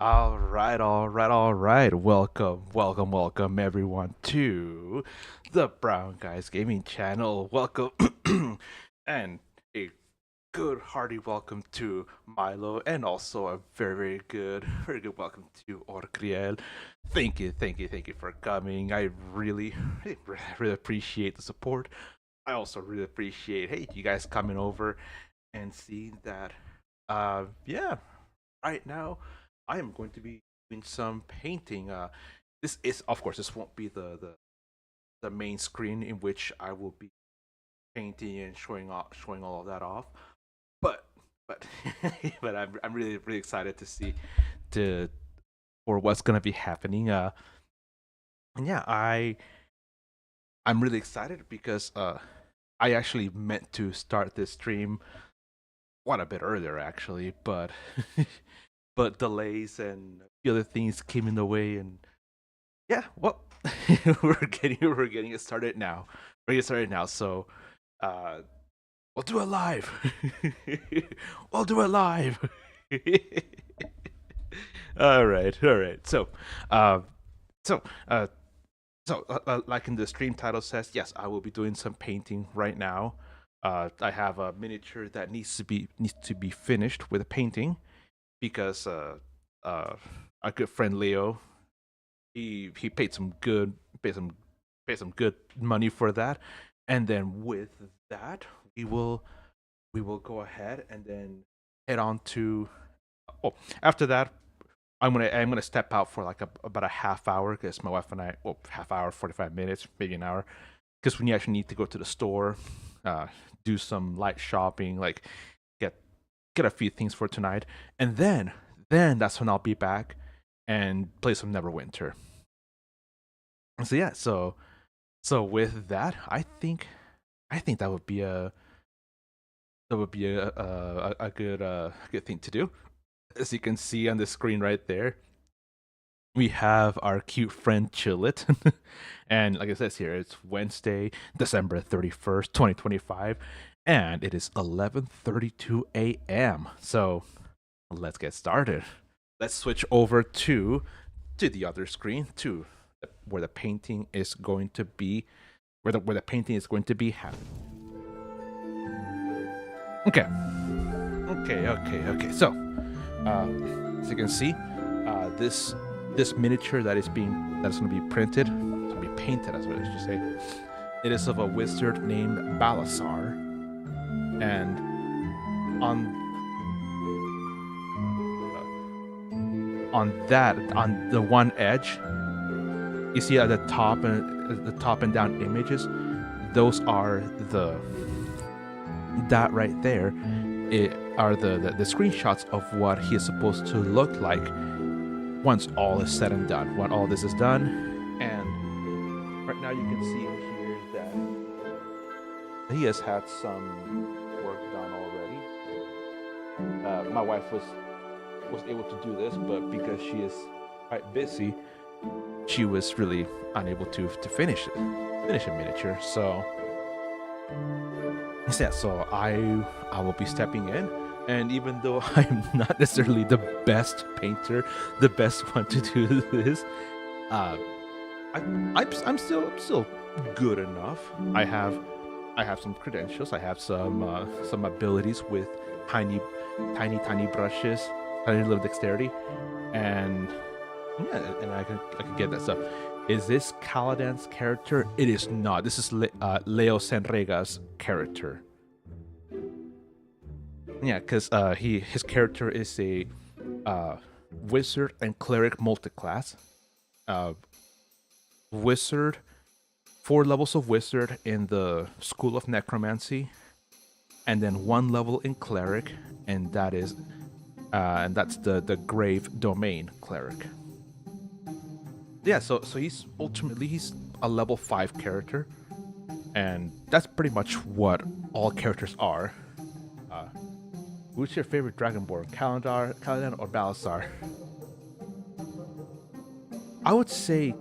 All right. Welcome everyone to the Brown Guys Gaming Channel. Welcome and a good hearty welcome to Milo and also a very good welcome to Orcriel. Thank you for coming. I really appreciate the support. I also really appreciate you guys coming over and seeing that yeah, right now I am going to be doing some painting. This is, of course, this won't be the main screen in which I will be painting and showing all of that off. But but but I'm really excited to see to for what's gonna be happening. And yeah, I'm really excited because I actually meant to start this stream quite a bit earlier actually, but but delays and a few other things came in the way, and yeah, well, we're getting it started now. We're getting started now, so uh, we'll do it live. We'll do it live. All right. Uh, so, uh, like in the stream title says, yes, I will be doing some painting right now. I have a miniature that needs to be finished with a painting because uh, our good friend Leo he paid some good money for that, and then with that we will go ahead and then head on to Oh, after that, I'm gonna step out for like about a half hour because my wife and I, well, half hour, 45 minutes, maybe an hour, because we actually need to go to the store, uh, do some light shopping, like get get a few things for tonight, and then that's when I'll be back and play some Neverwinter. So yeah, so with that, I think that would be a good thing to do. As you can see on the screen right there, we have our cute friend Chillit. And like it says here, it's Wednesday, December 31st, 2025, and it is 11:32 a.m. So let's get started. Let's switch over to the other screen, to where the painting is going to be, where the painting is going to be happening. Okay. Okay. So, as you can see, this miniature that's going to be printed, to be painted, as what I should say. It is of a wizard named Balasar, and on on the one edge, you see at the top and down images, those are that right there. It are the screenshots of what he is supposed to look like once all is said and done. When all this is done, and right now you can see here that he has had some work done already. My wife was able to do this, but because she is quite busy, she was really unable to finish a miniature. So yeah, so I will be stepping in, and even though I'm not necessarily the best painter, the best one to do this, I'm still good enough. I have some credentials. I have some abilities with tiny brushes, tiny little dexterity, and yeah, and I can get that stuff. Is this Caladan's character? It is not. This is Leo Senrega's character. Yeah, because his character is a wizard and cleric multiclass. Wizard, 4 levels of wizard in the School of Necromancy, and then 1 level in cleric, and that's the Grave Domain cleric. Yeah, so he's a level 5 character, and that's pretty much what all characters are. Who's your favorite Dragonborn, Caladan, or Balasar? I would say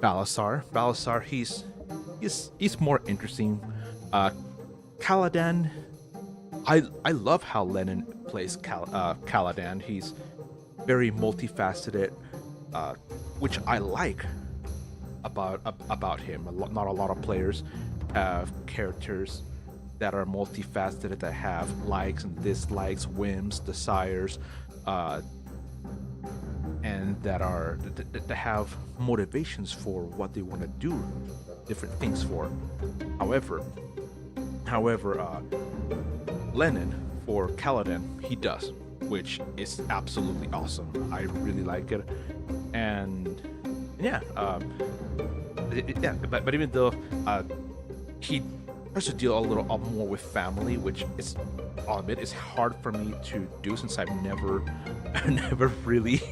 Balasar. Balasar, he's more interesting. Caladan, I love how Lennon plays Caladan. He's very multifaceted, which I like about him. Not a lot of players have characters that are multifaceted, that have likes and dislikes, whims, desires, and that have motivations for what they want to do, different things for. However, Lennon for Caladan, he does, which is absolutely awesome. I really like it, and yeah, but even though he has to deal a little more with family, which is, I'll admit, is hard for me to do since I've never really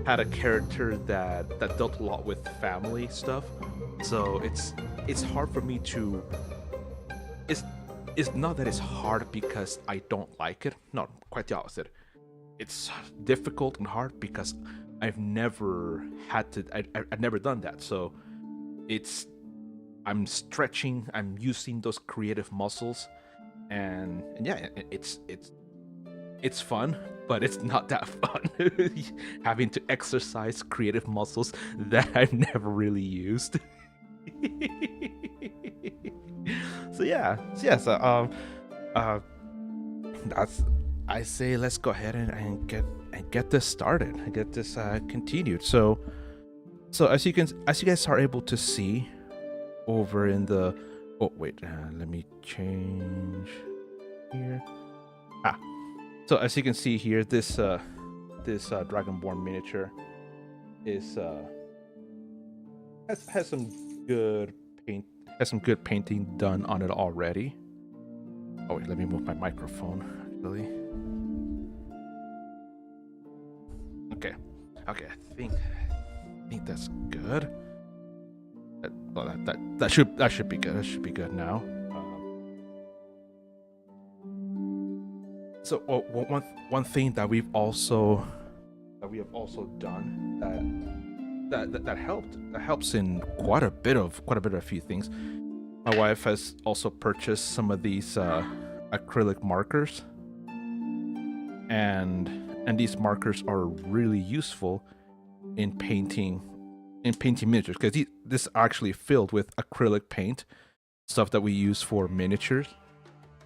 had a character that dealt a lot with family stuff. So it's hard for me to. It's not that it's hard because I don't like it. No, quite the opposite. It's difficult and hard because I've never had to. I've never done that. So I'm stretching. I'm using those creative muscles, and yeah, it's fun, but it's not that fun having to exercise creative muscles that I've never really used. So that's, I say let's go ahead and get this started and get this continued. So as you guys are able to see over in the, oh wait, let me change here. So as you can see here, this Dragonborn miniature is has some good painting done on it already. Oh wait, let me move my microphone actually. Okay, I think that's good. That should be good. That should be good now. So one thing that we have also done that helps in quite a bit of a few things. My wife has also purchased some of these acrylic markers, and these markers are really useful in painting miniatures, because this is actually filled with acrylic paint, stuff that we use for miniatures,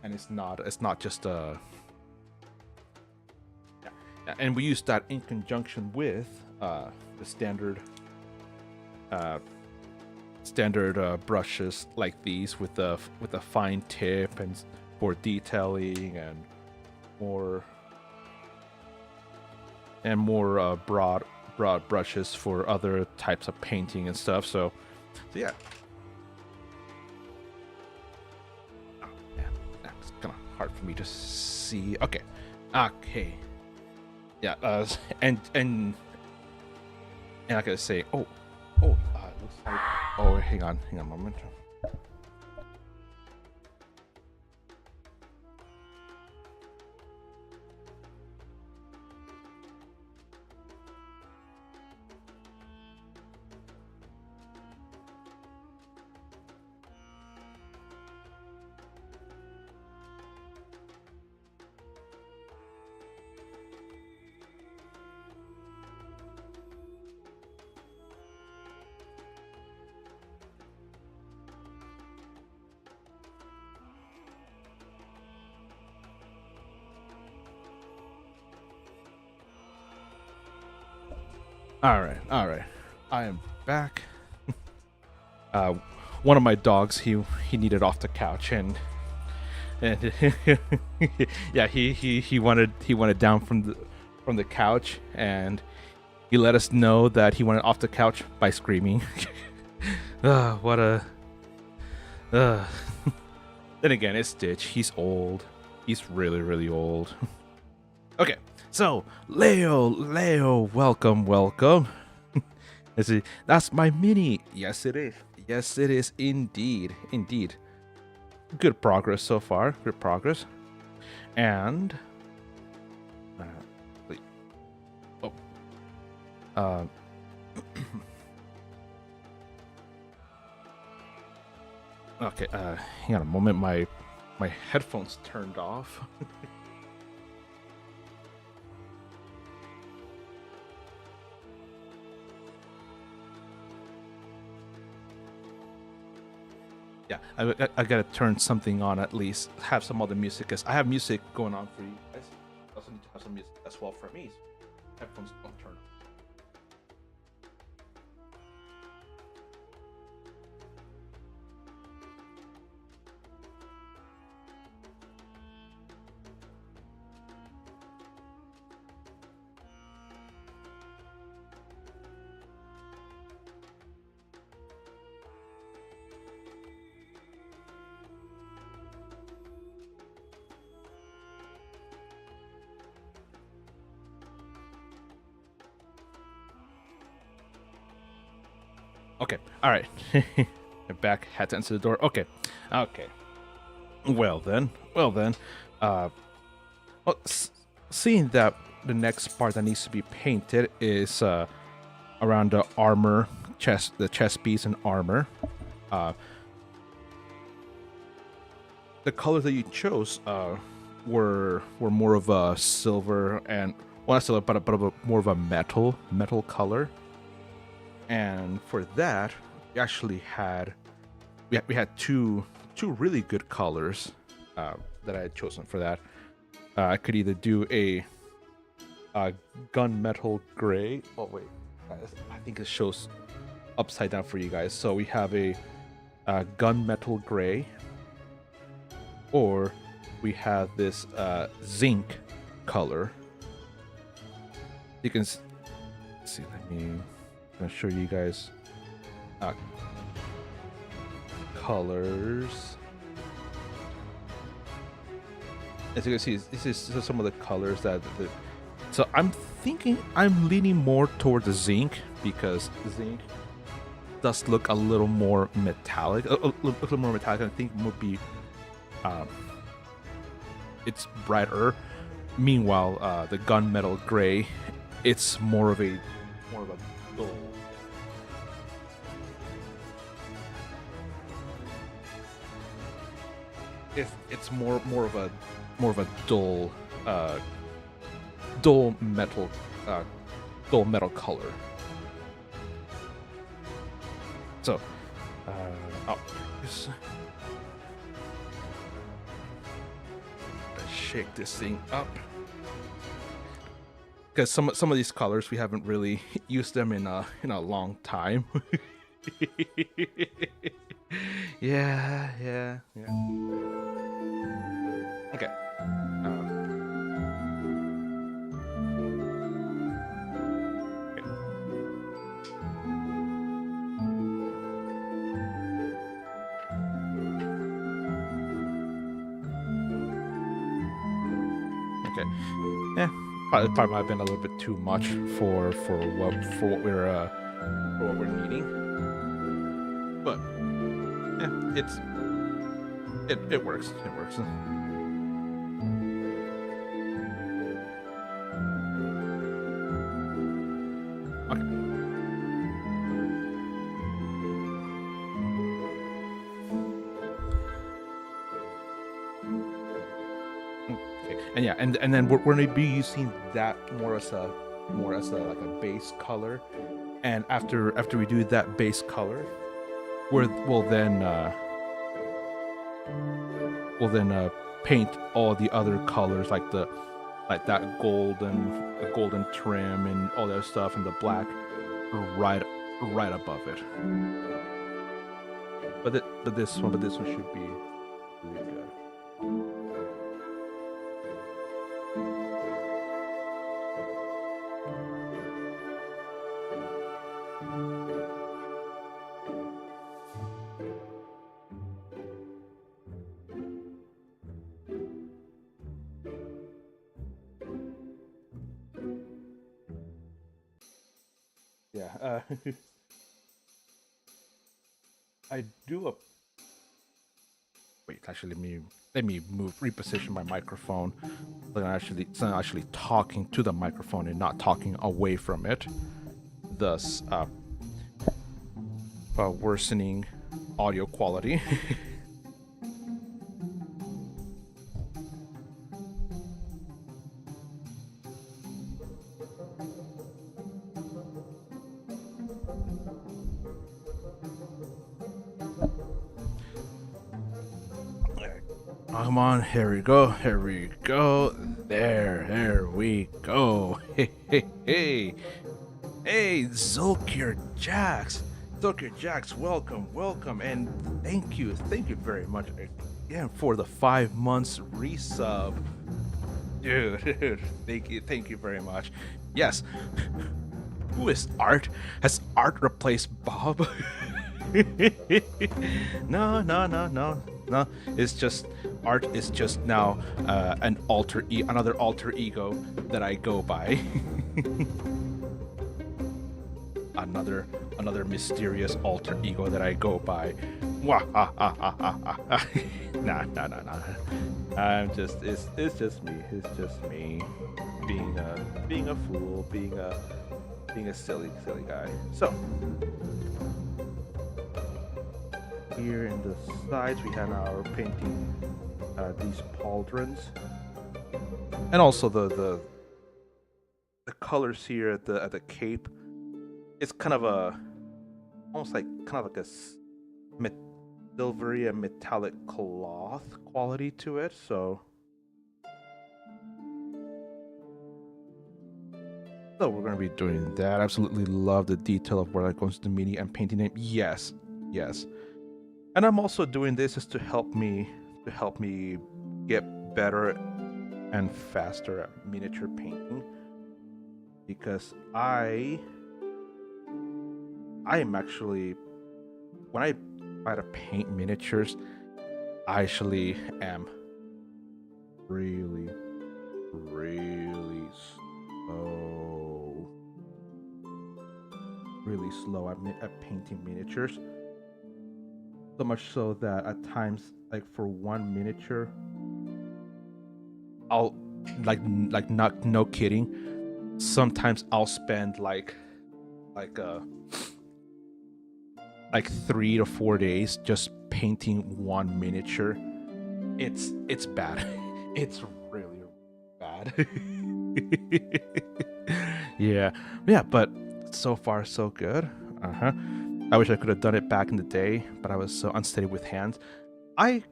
and it's not just a and we use that in conjunction with the standard brushes like these with a fine tip and for detailing, and more broad brushes for other types of painting and stuff. So yeah. Oh, man, it's kind of hard for me to see. Okay. Yeah, and I gotta say, it looks like, hang on a moment. All right. I am back. One of my dogs, he needed off the couch, and yeah, he wanted down from the couch, and he let us know that he wanted off the couch by screaming. What a. Then again, it's Stitch. He's old. He's really old. Okay. So, Leo, welcome. That's my mini. Yes, it is. Yes, it is indeed. Good progress so far. Good progress. And, okay. Hang on a moment. My headphones turned off. Yeah, I gotta turn something on at least. Have some other music, because I have music going on for you guys. I also need to have some music as well for me. So headphones don't turn on. Okay, all right. Back, had to answer the door. Okay. Well then. Seeing that the next part that needs to be painted is around the armor, the chest piece and armor. The colors that you chose were more of a silver, and well, not silver, but more of a metal color. And for that, we actually had two really good colors that I had chosen for that. I could either do a gunmetal gray. Oh wait, I think it shows upside down for you guys. So we have a gunmetal gray, or we have this zinc color. You can see. I'm gonna show you guys colors. As you can see, this is some of the colors that. So I'm leaning more towards the zinc because zinc does look a little more metallic. A little more metallic. I think would be. It's brighter. Meanwhile, the gunmetal gray, it's more of a dull. It's more of a dull dull metal color. So, let's shake this thing up. Because some of these colors we haven't really used them in a long time. yeah. Okay. Okay. Yeah. Probably might have been a little bit too much for what we're needing, but yeah, it works. It works. Okay. And yeah, and then we're going to be using that more as a like a base color, and after we do that base color, we'll then paint all the other colors like that golden trim and all that stuff, and the black right above it. But this one should be really good. Yeah, I do a. Wait, actually, let me reposition my microphone. So I'm actually talking to the microphone and not talking away from it, thus worsening audio quality. Come on, here we go. There we go. Hey, Zolkir Jax, welcome, and thank you very much again for the 5 months resub, dude. Thank you very much. Yes. Who is Art? Has Art replaced Bob? No. It's just Art is just now another alter ego that I go by. another mysterious alter ego that I go by. Nah. It's just me. It's just me being a fool, being a silly guy. So here in the sides we have our painting these pauldrons, and also the colors here at the cape. It's kind of almost like a silvery and metallic cloth quality to it. So we're going to be doing that. Absolutely love the detail of where that goes to the meaning and painting it. Yes. And I'm also doing this is to help me get better and faster at miniature painting because I am actually when I try to paint miniatures, I actually am really, really slow, really slow at painting miniatures. So much so that at times, like for one miniature, I'll like not no kidding. Sometimes I'll spend like uh like 3 to 4 days just painting one miniature. It's bad. It's really bad. Yeah, yeah, but so far so good. Uh huh. I wish I could have done it back in the day, but I was so unsteady with hands. I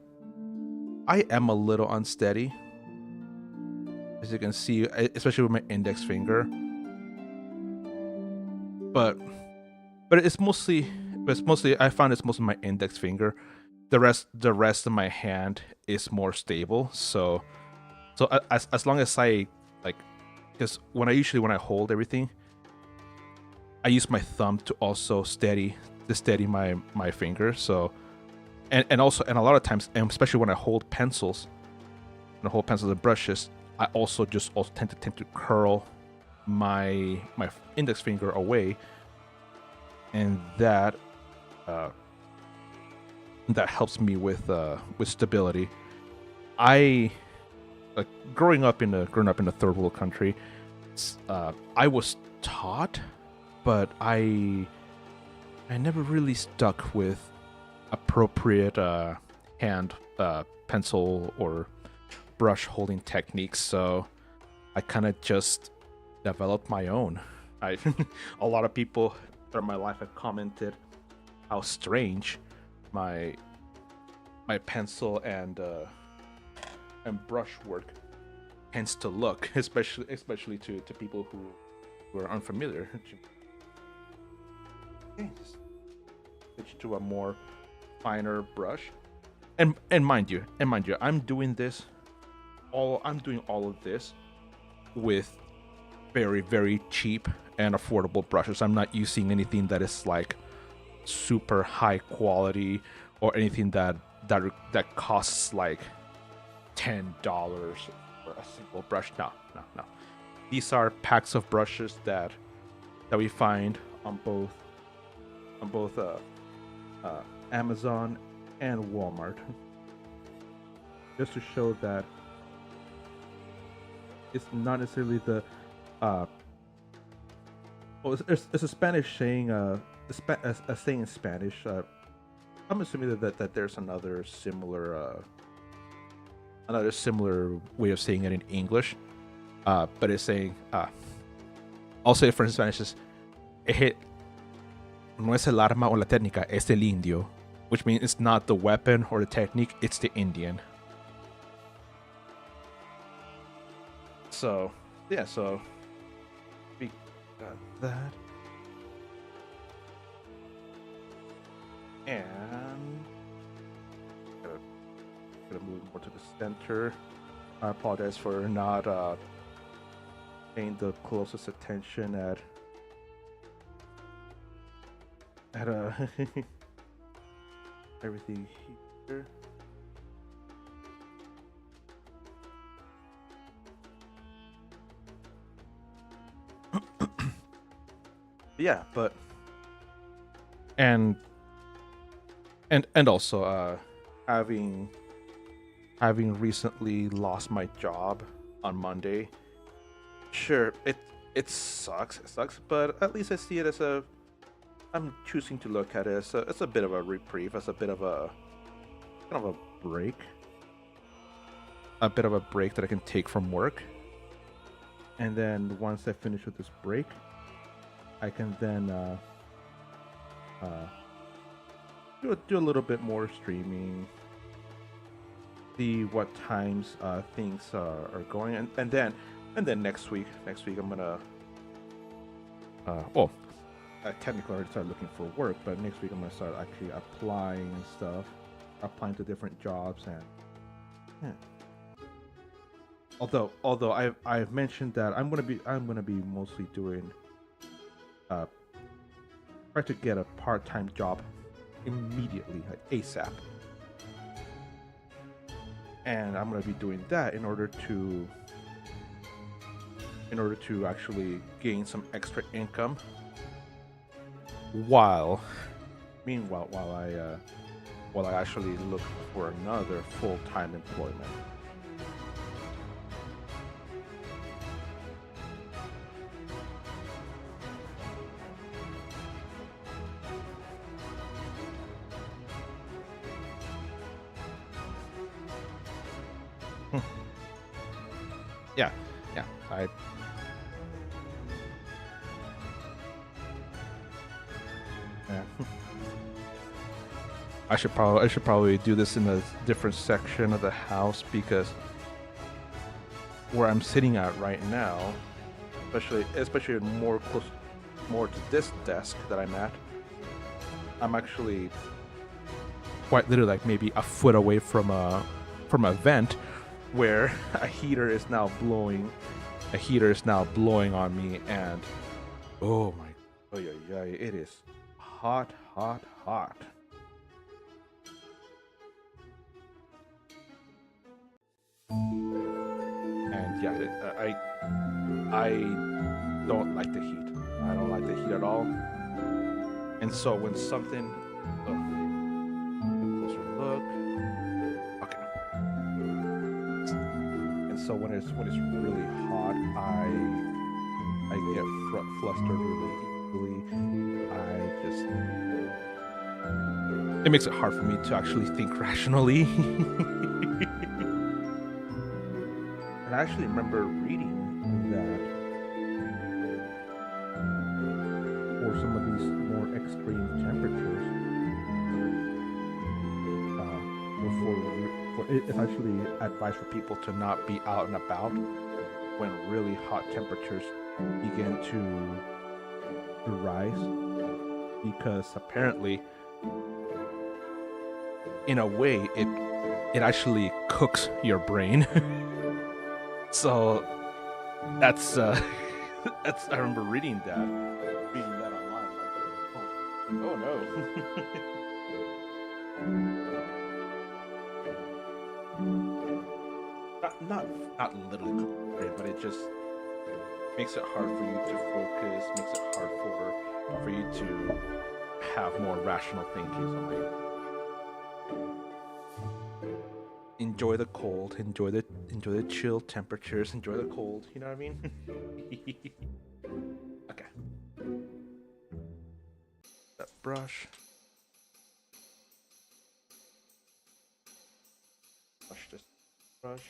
I am a little unsteady, as you can see, especially with my index finger. But but it's mostly I found it's mostly my index finger. The rest of my hand is more stable. So as long as I like, because when I hold everything, I use my thumb to also steady my finger. So and also and a lot of times, and especially when I hold pencils and brushes, I also tend to curl my index finger away, and uh, that helps me with stability. I like growing up in a third world country. I was taught, but I never really stuck with appropriate hand pencil or brush holding techniques. So I kind of just developed my own. I a lot of people throughout my life have commented how strange my my pencil and brush work tends to look, especially to people who are unfamiliar. Okay, just switch to a more finer brush. And mind you, I'm doing all of this with very, very cheap and affordable brushes. I'm not using anything that is like super high quality or anything that costs like $10 for a single brush. No, no, no. These are packs of brushes that we find on both Amazon and Walmart, just to show that it's not necessarily the uh. Well, it's a Spanish saying. A saying in Spanish. I'm assuming that there's another similar way of saying it in English. But it's saying I'll say it for in Spanish is no es el arma o la técnica, es el indio, which means it's not the weapon or the technique, it's the Indian. So yeah, so we got that. And gonna move more to the center. I apologize for not paying the closest attention at everything here. Yeah, but and also having recently lost my job on Monday. Sure, it sucks, but at least I see it as a I'm choosing to look at it as a bit of a reprieve, as a bit of a kind of a bit of a break that I can take from work. And then once I finish with this break, I can then uh, do a little bit more streaming, see what times things are going, and then next week I'm gonna well, I technically already started looking for work, but next week I'm gonna start actually applying and stuff, applying to different jobs, and yeah. although I've mentioned that I'm gonna be mostly doing uh try to get a part-time job immediately, like ASAP, and I'm gonna be doing that in order to actually gain some extra income while meanwhile while I actually look for another full-time employment. Yeah, yeah. Yeah. I should probably do this in a different section of the house because where I'm sitting at right now, especially more to this desk that I'm at, I'm actually quite literally like maybe a foot away from a vent where a heater is now blowing on me, and oh my, oh yeah, yeah, it is hot, hot, hot. And yeah, I don't like the heat. I don't like the heat at all. And so when something, oh, closer look, okay. And so when it's really hot, I get flustered really easily. I just it makes it hard for me to actually think rationally. And I actually remember reading that for some of these more extreme temperatures, it's actually advised for people to not be out and about when really hot temperatures begin to rise, because apparently, in a way, it actually cooks your brain. So that's that's I remember reading that online. Like, oh no. Not literally cook your brain, but it just makes it hard for you to focus. Makes it hard for you to have more rational thinking. So like, enjoy the cold, enjoy the chill temperatures, enjoy the cold. You know what I mean? Okay, that brush this brush.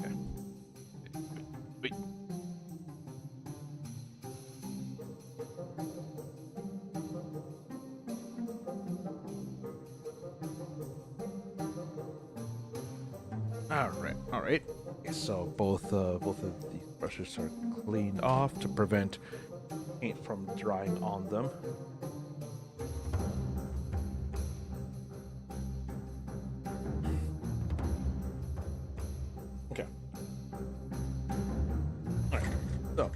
Okay, wait. All right, all right. Okay, so both of these brushes are cleaned off to prevent paint from drying on them. Okay. All right. So,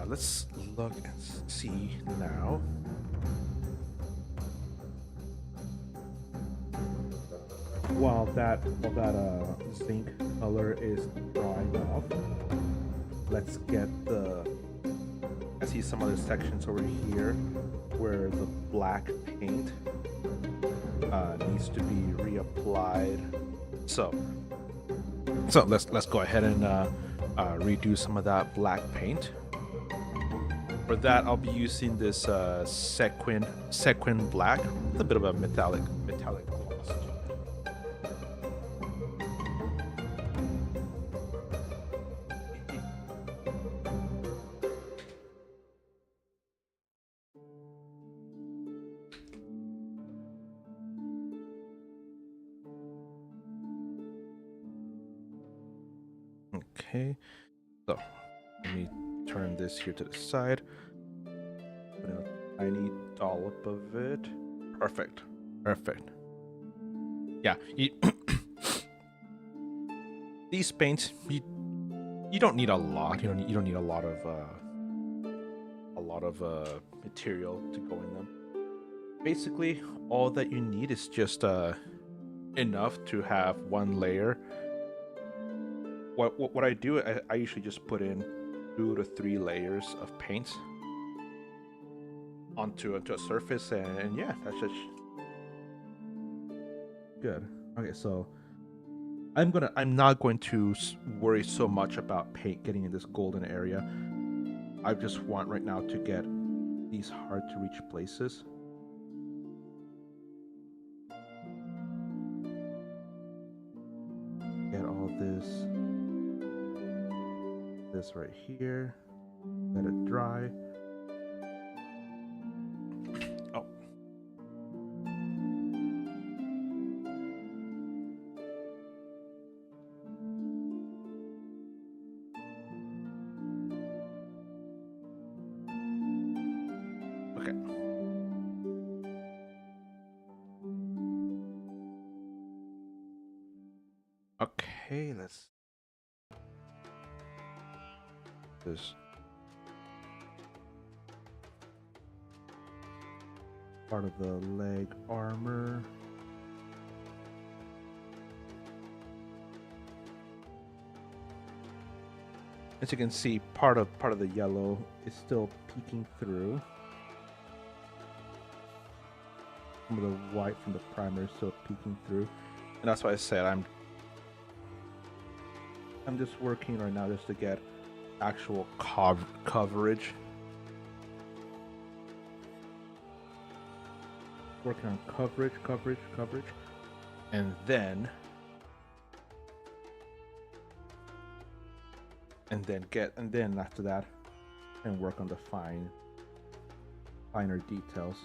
let's look and see now. While that zinc color is drying off, let's get the. I see some other sections over here where the black paint needs to be reapplied. So, let's go ahead and redo some of that black paint. For that, I'll be using this sequin black with a bit of a metallic gloss to it. Okay, so let me turn this here to the side. Put in a tiny dollop of it. Perfect. Perfect. Yeah, these paints you don't need a lot. You don't need a lot of material to go in them. Basically, all that you need is just enough to have one layer. What I do, I usually just put in 2 to 3 layers of paints onto a surface, and yeah, that's just good. Okay, so I'm not going to worry so much about paint getting in this golden area. I just want right now to get these hard to reach places. Get all this right here. Let it dry. Oh. Okay. Okay, let's this part of the leg armor. As you can see, part of the yellow is still peeking through. Some of the white from the primer is still peeking through, and that's why I said I'm just working right now just to get actual coverage. Working on coverage, and then after that, and work on the finer details,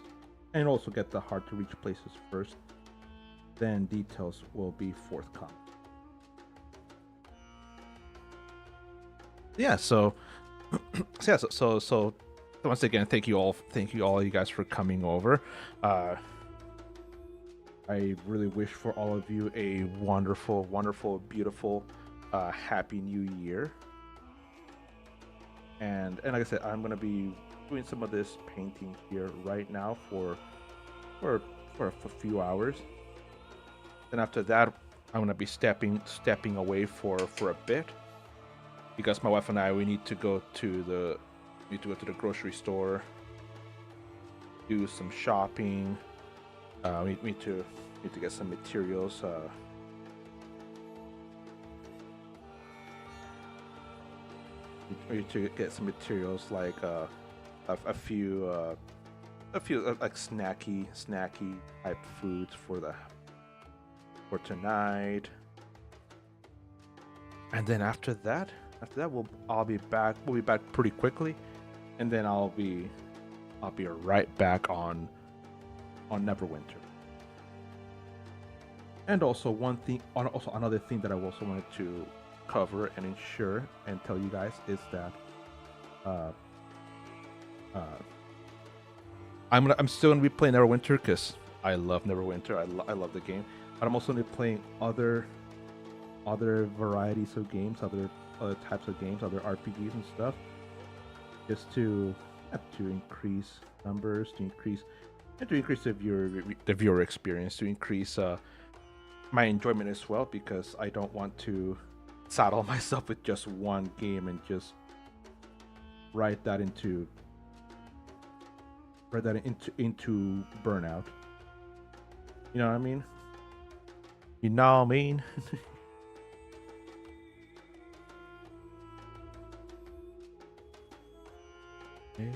and also get the hard to reach places first. Then details will be forthcoming. Yeah, so once again, thank you all you guys for coming over. I really wish for all of you a wonderful, beautiful, happy new year. And like I said, I'm gonna be doing some of this painting here right now for a few hours. Then after that, I'm gonna be stepping away for a bit, because my wife and I, we need to go to the grocery store, do some shopping. We need to get some materials. We need to get some materials like a few like snacky type foods for tonight. And then after that I'll be back. We'll be back pretty quickly, and then I'll be right back on Neverwinter. And also another thing that I also wanted to cover and ensure and tell you guys is that I'm still gonna be playing Neverwinter because I love Neverwinter. I love the game, but I'm also gonna be playing other varieties of games, other types of games, other RPGs and stuff, just to increase numbers, to increase the viewer experience, to increase my enjoyment as well, because I don't want to saddle myself with just one game and just write that into burnout. You know what I mean? You know what I mean? Okay.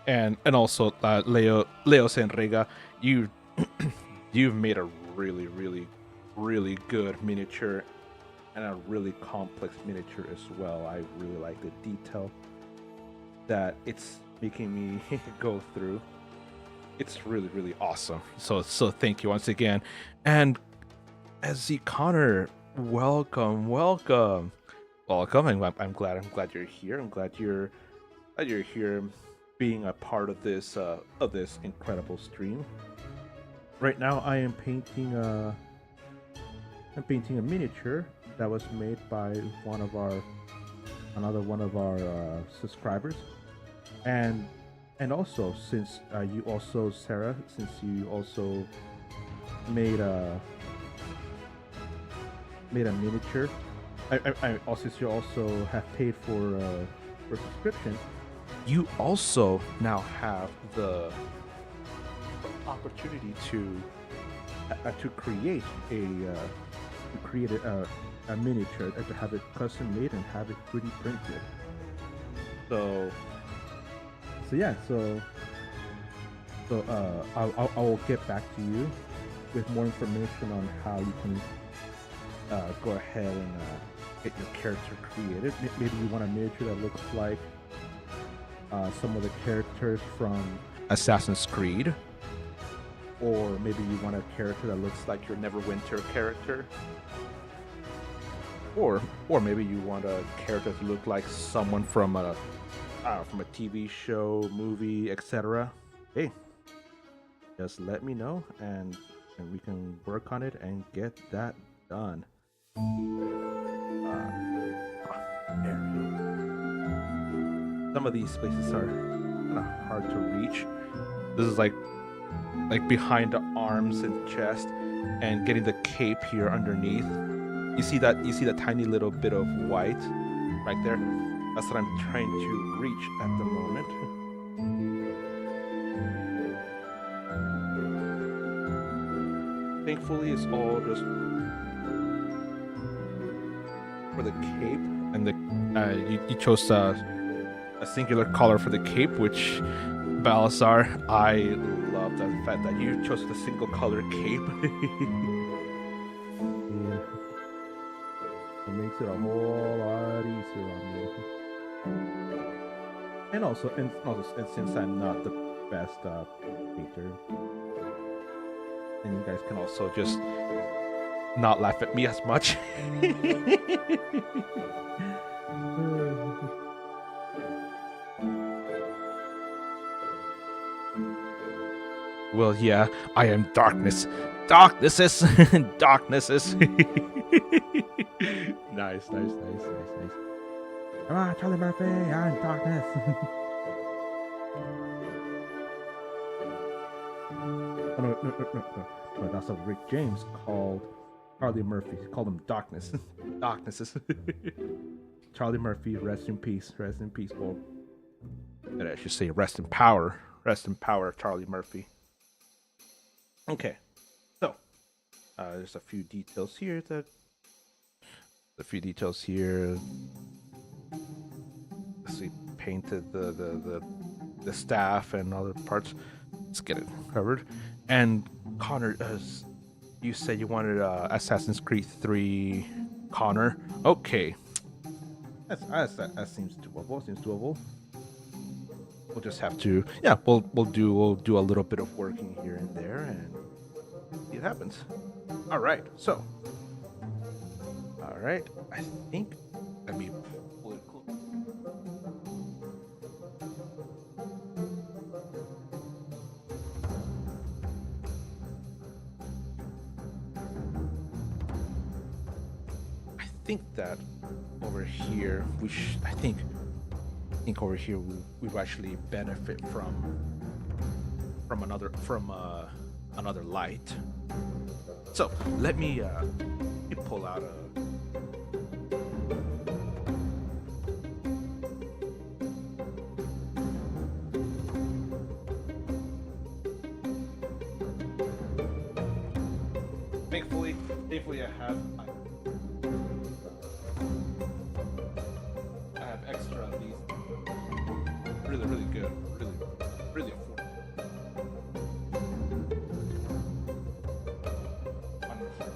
And also Leo Senrega, you've made a really really good miniature and a really complex miniature as well. I really like the detail that it's making me go through. It's really, really awesome. So thank you once again. And SZ Connor, welcome. I'm glad you're here. I'm glad you're here being a part of this incredible stream. Right now I am painting a miniature that was made by another one of our subscribers, and also since you also Sarah, since you also made a miniature, I also, since you also have paid for subscription, you also now have the opportunity to create a miniature, to have it custom made and have it 3D printed. So I will get back to you with more information on how you can go ahead and get your character created. Maybe you want a miniature that looks like some of the characters from Assassin's Creed, or maybe you want a character that looks like your Neverwinter character, or maybe you want a character to look like someone from a TV show, movie, etc. Hey, just let me know and we can work on it and get that done. Some of these places are kind of hard to reach. This is like behind the arms and chest, and getting the cape here underneath. You see that tiny little bit of white right there? That's what I'm trying to reach at the moment. Thankfully, it's all just for the cape, and you chose a singular color for the cape, which, Balasar, I love the fact that you chose the single color cape. Yeah. It makes it a whole lot easier on me. And since I'm not the best painter, and you guys can also just not laugh at me as much. Well, yeah, I am darkness. Darknesses. Darknesses. Nice. Come on, Charlie Murphy, I'm darkness. Oh, no, that's what Rick James called Charlie Murphy. He called him Darkness. Darknesses. Charlie Murphy, rest in peace. Rest in peace, Bob. And I should say rest in power. Rest in power, Charlie Murphy. Okay, so there's a few details here Let's see, painted the staff and other parts. Let's get it covered. And Connor, you said you wanted Assassin's Creed 3 Connor. Okay, that seems doable. We'll just have to, yeah, we'll do a little bit of working here and there and see what happens. All right, I think, let me pull it cool. I think that over here I think over here we actually benefit from another light. So let me pull out a thankfully I have extra of these. Really good, really affordable. Wonderful.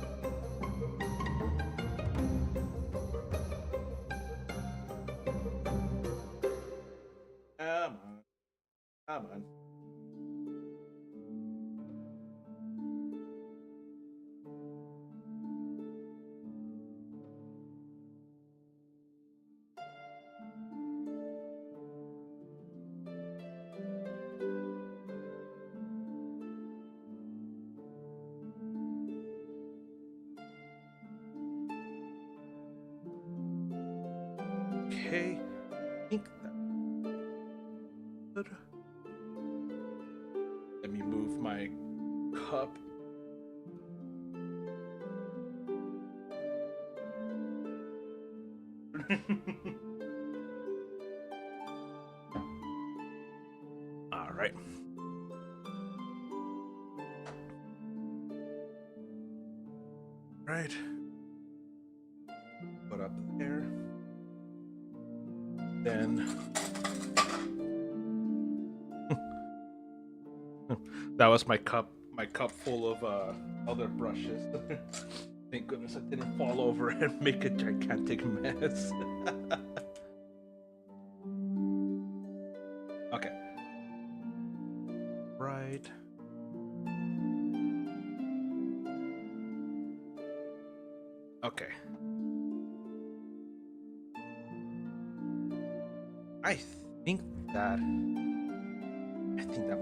Come on. Okay. I think that's good. Let me move my cup. All right. Right. Put up there. Then that was my cup. My cup full of other brushes. Thank goodness I didn't fall over and make a gigantic mess. Okay. Right. Okay. I think that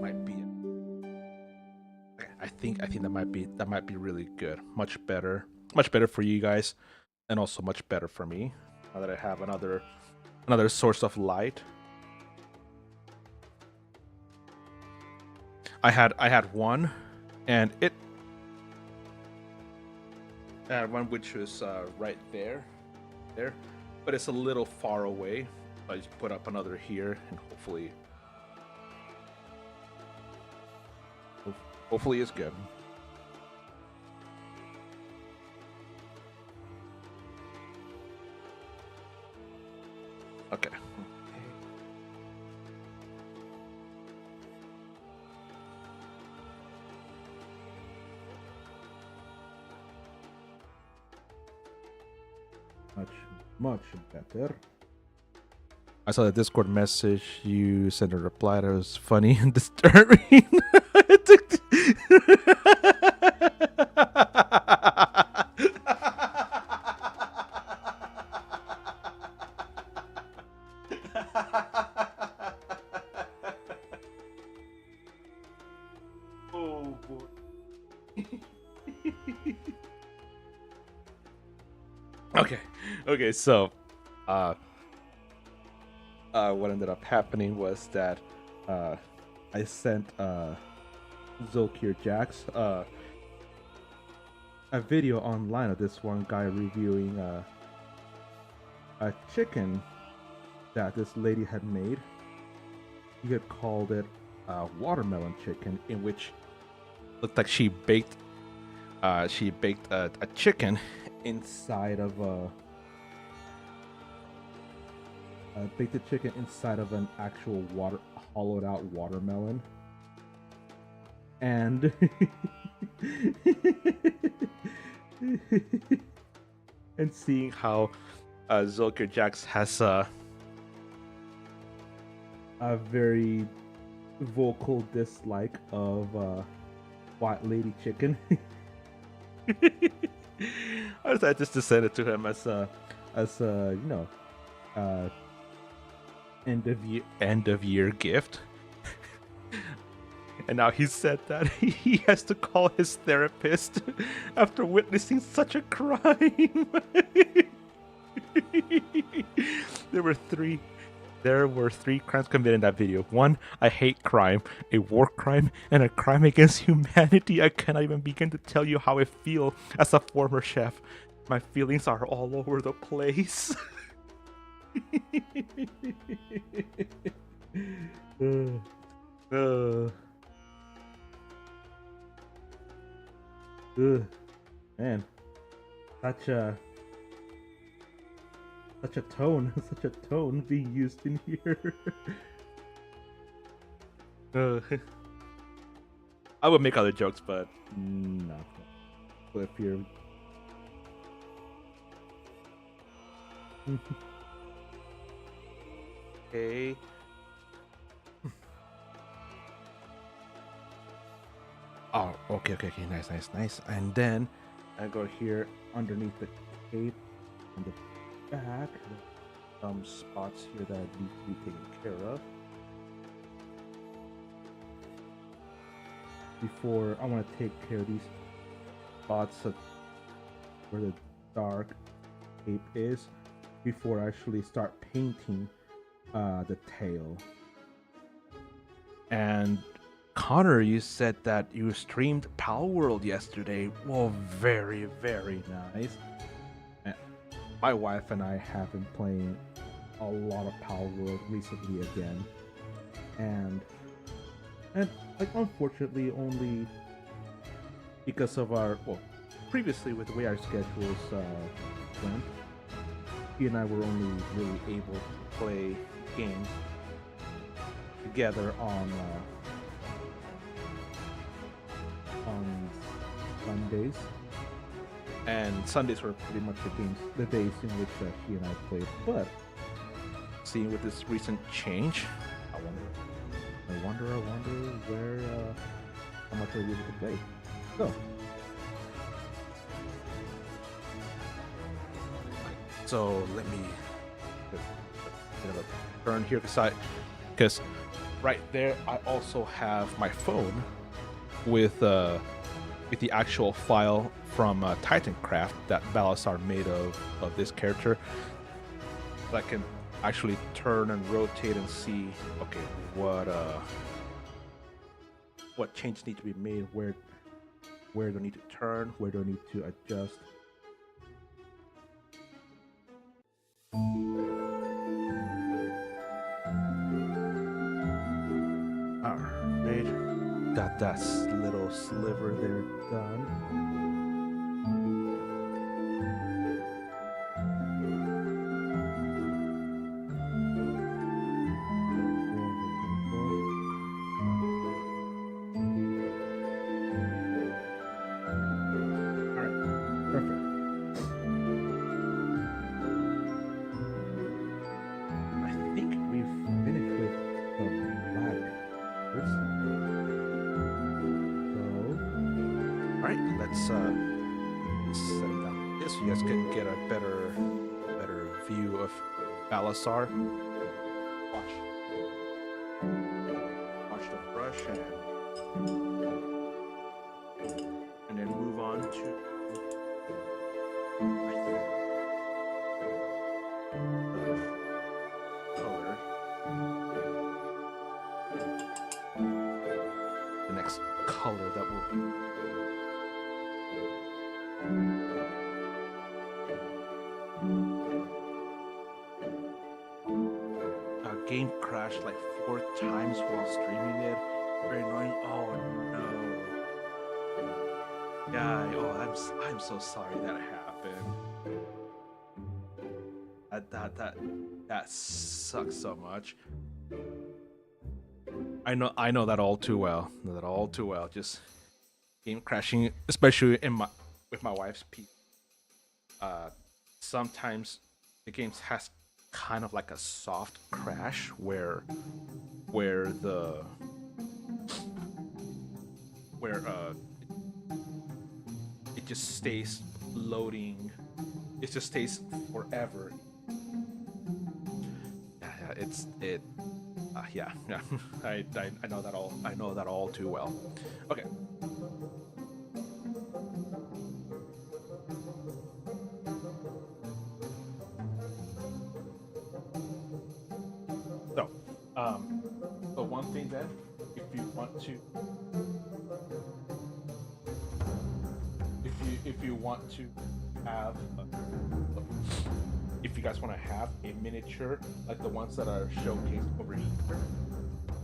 might be it. Okay. I think that might be really good. Much better. Much better for you guys, and also much better for me. Now that I have another source of light. I had one, and I had one which was right there, but it's a little far away. So I just put up another here, and hopefully it's good. Okay. Much better. I saw the Discord message. You sent a reply that was funny and disturbing. Oh boy. Okay, so what ended up happening was that I sent Zolkir Jax a video online of this one guy reviewing a chicken that this lady had made. He had called it watermelon chicken, in which looked like she baked a chicken inside of baked the chicken inside of an actual hollowed out watermelon, and and seeing how Zolkir Jax has a very vocal dislike of white lady chicken. I decided just to send it to him as a end of year gift. And now he said that he has to call his therapist after witnessing such a crime. There were three crimes committed in that video. One, I hate crime, a war crime, and a crime against humanity. I cannot even begin to tell you how I feel as a former chef. My feelings are all over the place. Man, such a tone being used in here. I would make other jokes, but no. Clip here. Okay. Oh, okay, nice. And then I go here underneath the cape on the back. Some spots here that need to be taken care of. Before I want to take care of these spots of where the dark cape is before I actually start painting the tail. And Connor, you said that you streamed Pal World yesterday. Well, very nice. And my wife and I have been playing a lot of Pal World recently again, and like unfortunately only because of our previously with the way our schedules went, he and I were only really able to play games together on Sundays, and Sundays were pretty much the days in which he and I played. But seeing with this recent change, I wonder where how much are we able to play. So let me get a turn here because right there I also have my phone with the actual file from Titancraft that Balasar made of this character. That can actually turn and rotate and see, okay, what changes need to be made, where do I need to turn, where do I need to adjust. Alright, got that little sliver there done. So you guys can get a better view of Balasar. Watch the brush and then move on to color. The next color that will be game crashed like 4 times while streaming it. Very annoying. Oh no. Yeah. I'm so sorry that happened. That sucks so much. I know that all too well. Just game crashing, especially with my wife's PC. Sometimes the games has kind of like a soft crash where it just stays loading. It just stays forever. Yeah. I know that all. I know that all too well. Okay. So one thing then, if you want to have if you guys want to have a miniature like the ones that are showcased over here,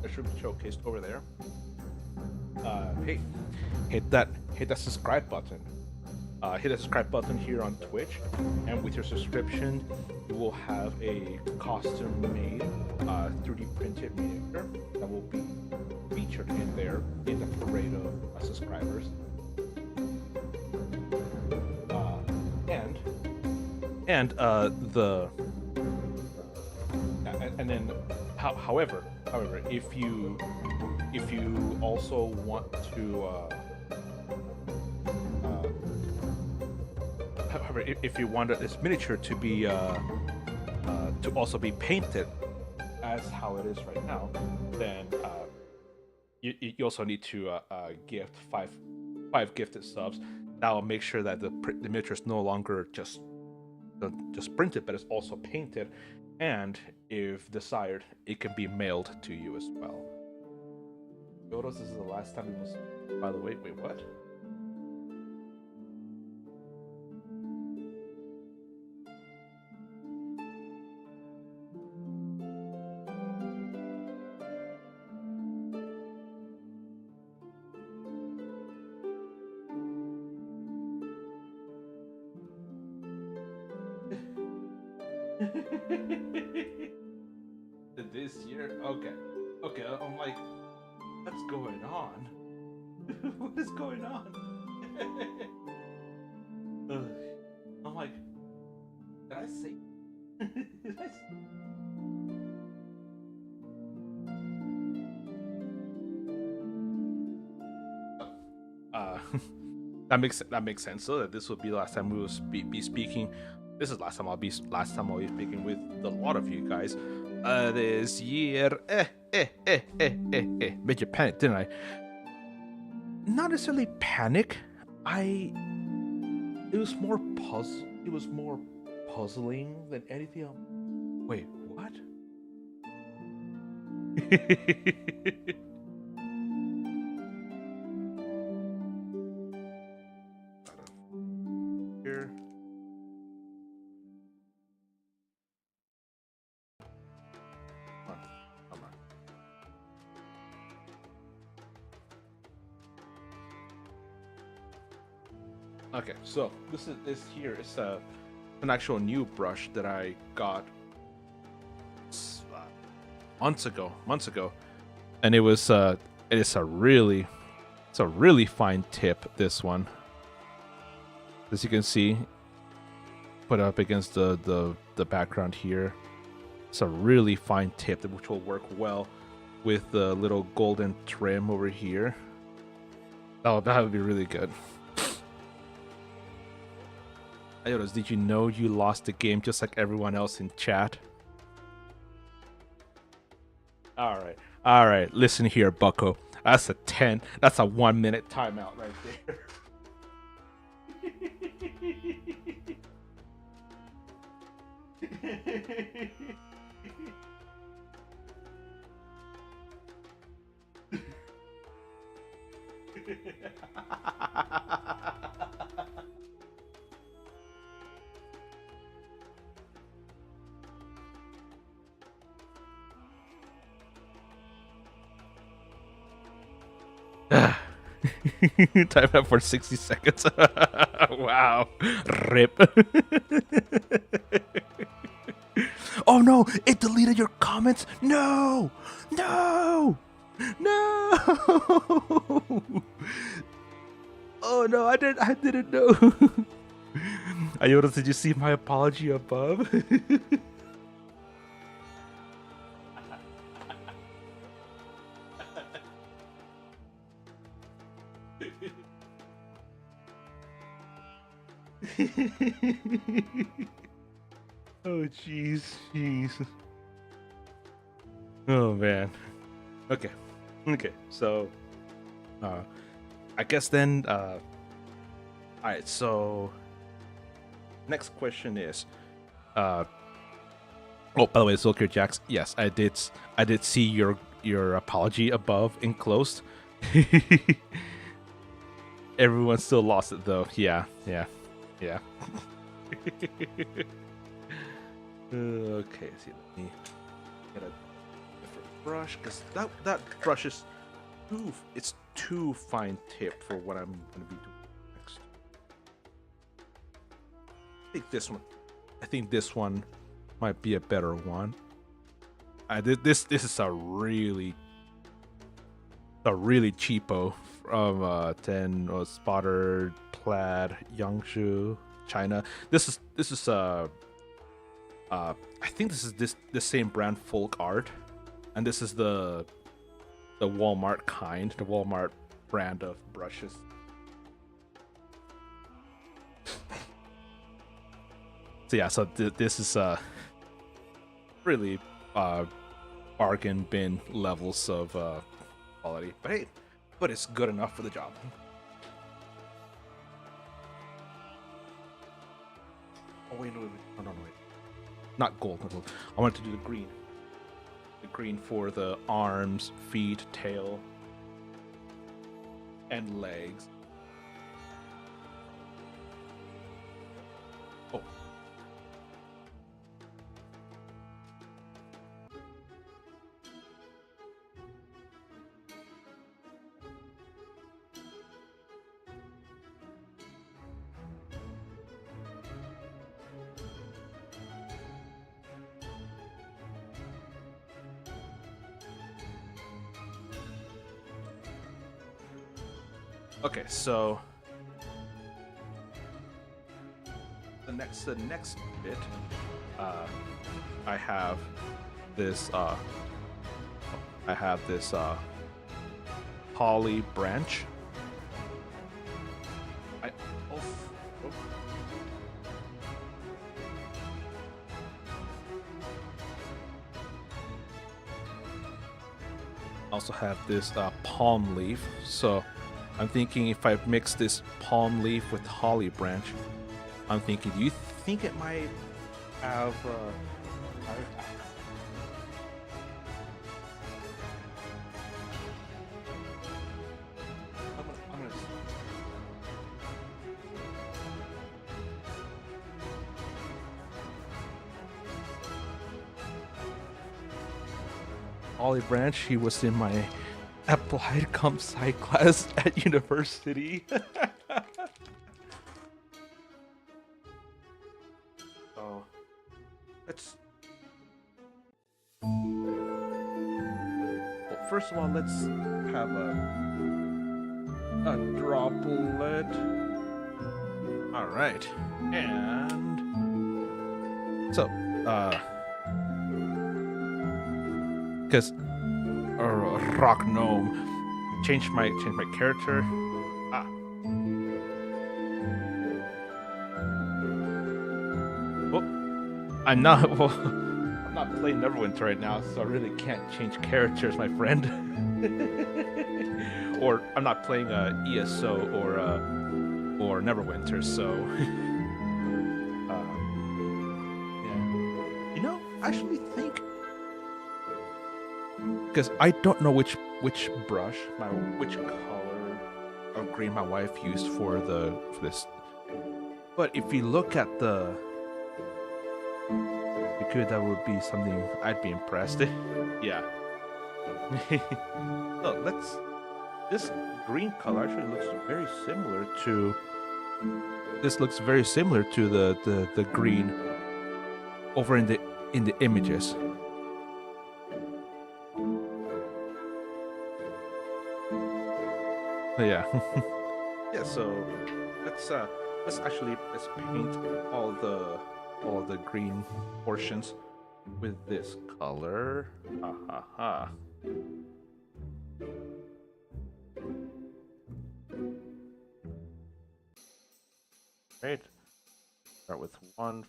that should be showcased over there, hey, hit that subscribe button. Hit the subscribe button here on Twitch, and with your subscription, you will have a custom-made 3D printed miniature that will be featured in there in the parade of subscribers. However, if you also want to However, if you want this miniature to be to also be painted as how it is right now, then you also need to gift five gifted subs. That will make sure that the miniature is no longer just printed, but it's also painted, and if desired, it can be mailed to you as well. Yodos, this is the last time we must. By the way, wait, what? This year? Okay. Okay, I'm like, what's going on? What is going on? I'm like, did I say? Did I say? Uh, that makes sense. So that this will be the last time we will be speaking. This is last time I'll be speaking with a lot of you guys. This year, made you panic, didn't I? Not necessarily panic. It was more puzzling than anything else. Wait, what? Here. Come on. Okay, so this here is an actual new brush that I got months ago, and it is a really fine tip. This one, as you can see, put up against the background here. It's a really fine tip which will work well with the little golden trim over here. That would be really good. Iotas, did you know you lost the game just like everyone else in chat? All right. Listen here, Bucko. That's a 10. That's a 1 minute timeout right there. Time out for 60 seconds. Wow. Rip. Oh no, it deleted your comments. No. Oh no, I didn't know. Iota, did you see my apology above? Oh jeez. Oh man. Okay. So, I guess then. All right. So, next question is, oh, by the way, Zolkir Jax. Yes, I did see your apology above enclosed. Everyone still lost it though. Yeah. Okay, see, let me get a different brush because that brush is too fine tip for what I'm gonna be doing next. I think this one might be a better one. This is a really cheapo from 10 Spotter Plaid Yangshu China. This is I think this is the same brand, Folk Art, and this is the Walmart kind, the Walmart brand of brushes. So yeah, so this is really bargain bin levels of quality. But hey, but it's good enough for the job. Oh wait, no, wait. Not gold, not gold. I wanted to do the green. The green for the arms, feet, tail, and legs. Oh. Okay, so the next bit, I have this holly branch. I also, have this palm leaf. So I'm thinking if I mix this palm leaf with holly branch, I'm thinking, do you think it might have I'm gonna Ollie Branch, he was in my applied comp sci class at university. So let's first of all, let's have a droplet. All right, and so because rock gnome change my character. Well, I'm not. Well, I'm not playing Neverwinter right now, so I really can't change characters, my friend. Or I'm not playing ESO or Neverwinter, so yeah. You know, I actually think because I don't know which brush which color of green my wife used for this, but if you look at the that would be something I'd be impressed. Yeah. So this green color actually looks very similar to the green over in the images. Yeah. Yeah, so let's paint all the green portions with this color. Ha ha ha. Right. Start with one.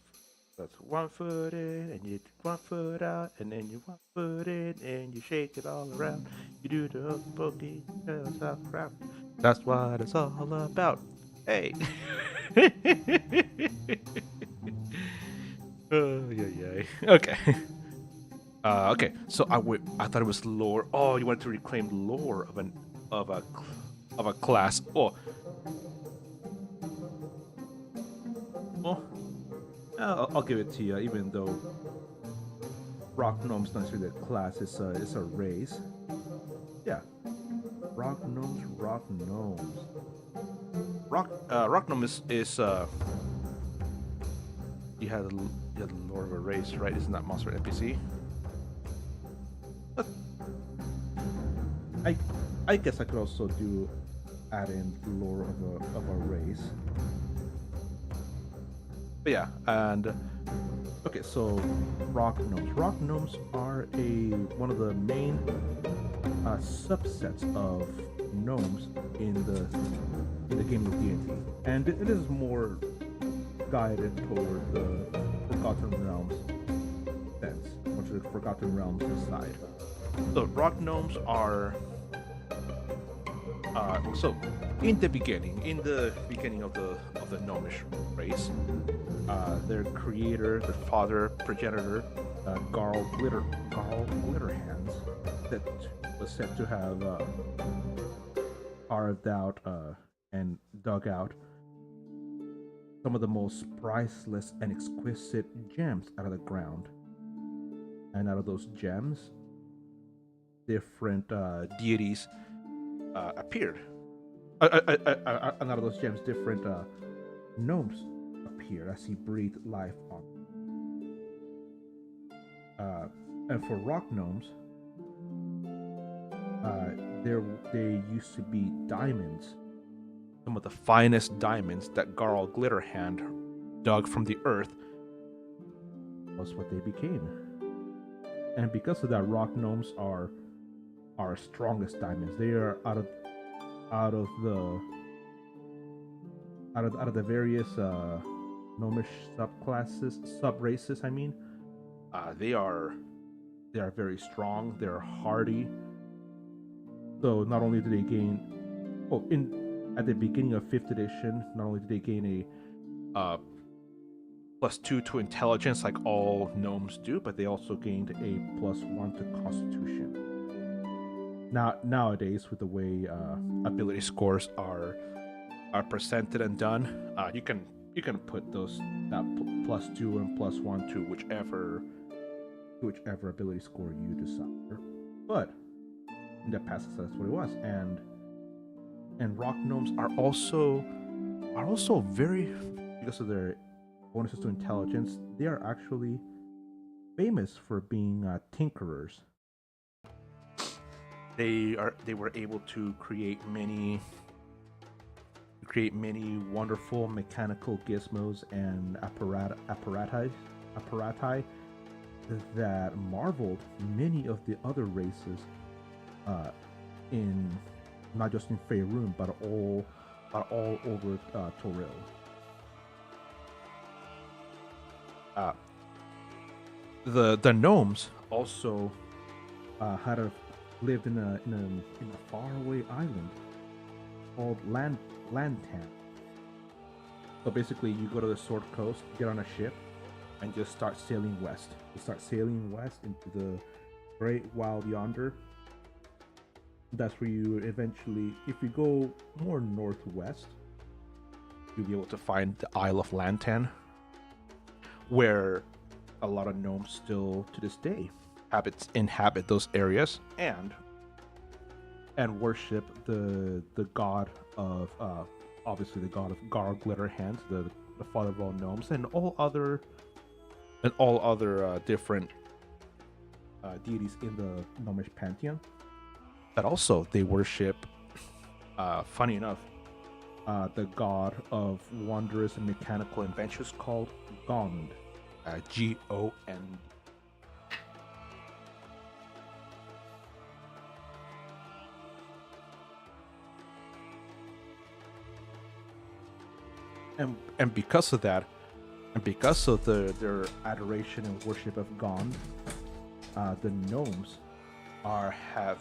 That's 1 foot in, and you 1 foot out, and then you 1 foot in, and you shake it all around. You do the boogie, crap. That's what it's all about. Hey. Yeah. Okay. Okay. So I thought it was lore. Oh, you wanted to reclaim lore of a class. Oh. Well, I'll give it to you, even though rock gnome's not really a class. It's a race. Yeah. Rock gnomes. Rock gnome is you had the lore of a race, right? Isn't that monster NPC? But I guess I could also add in lore of a race. But yeah, and okay, so rock gnomes. Rock gnomes are one of the main subsets of gnomes in the game of D&D, and it is more guided toward the Forgotten Realms sense, or to the Forgotten Realms side. So rock gnomes are so in the beginning of the gnomish race, their creator, their father, progenitor, Garl Glitterhands, that was said to have carved out and dug out some of the most priceless and exquisite gems out of the ground. And out of those gems, different deities appeared. And out of those gems, different gnomes appeared as he breathed life on them. And for rock gnomes, they used to be diamonds, some of the finest diamonds that Garl Glitterhand dug from the earth was what they became. And because of that, rock gnomes are our strongest diamonds. They are out of the various gnomish sub races. I mean, they are very strong. They're hardy. So not only do they gain, at the beginning of 5th edition, not only did they gain a +2 to intelligence like all gnomes do, but they also gained a +1 to constitution. Now nowadays, with the way ability scores are presented and done, you can put those that +2 and +1 to whichever ability score you desire. But in the past, that's what it was, and rock gnomes are also very, because of their bonuses to intelligence, they are actually famous for being tinkerers. They were able to create many wonderful mechanical gizmos and apparati that marveled many of the other races in not just in Faerun, but all over Toril. The gnomes also lived in a faraway island called Lantan. So basically, you go to the Sword Coast, get on a ship, and just start sailing west. You start sailing west into the great wild yonder. That's where you eventually, if you go more northwest, you'll be able to find the Isle of Lantan, where a lot of gnomes still to this day inhabit those areas and worship the god of obviously the god of Garl Glitterhands, the father of all gnomes, and all other different deities in the gnomish pantheon. But also they worship, funny enough, the god of wondrous and mechanical inventions called Gond, Gond. And because of that, and because of their adoration and worship of Gond, the gnomes have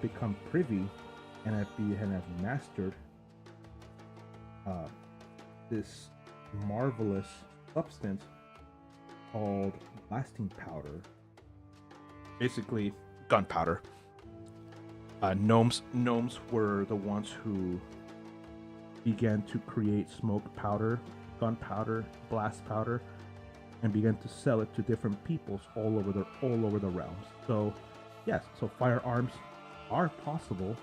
become privy and have mastered this marvelous substance called blasting powder. Basically, gunpowder. Gnomes were the ones who began to create smoke powder, gunpowder, blast powder, and began to sell it to different peoples all over the realms. So, yes, so firearms are possible.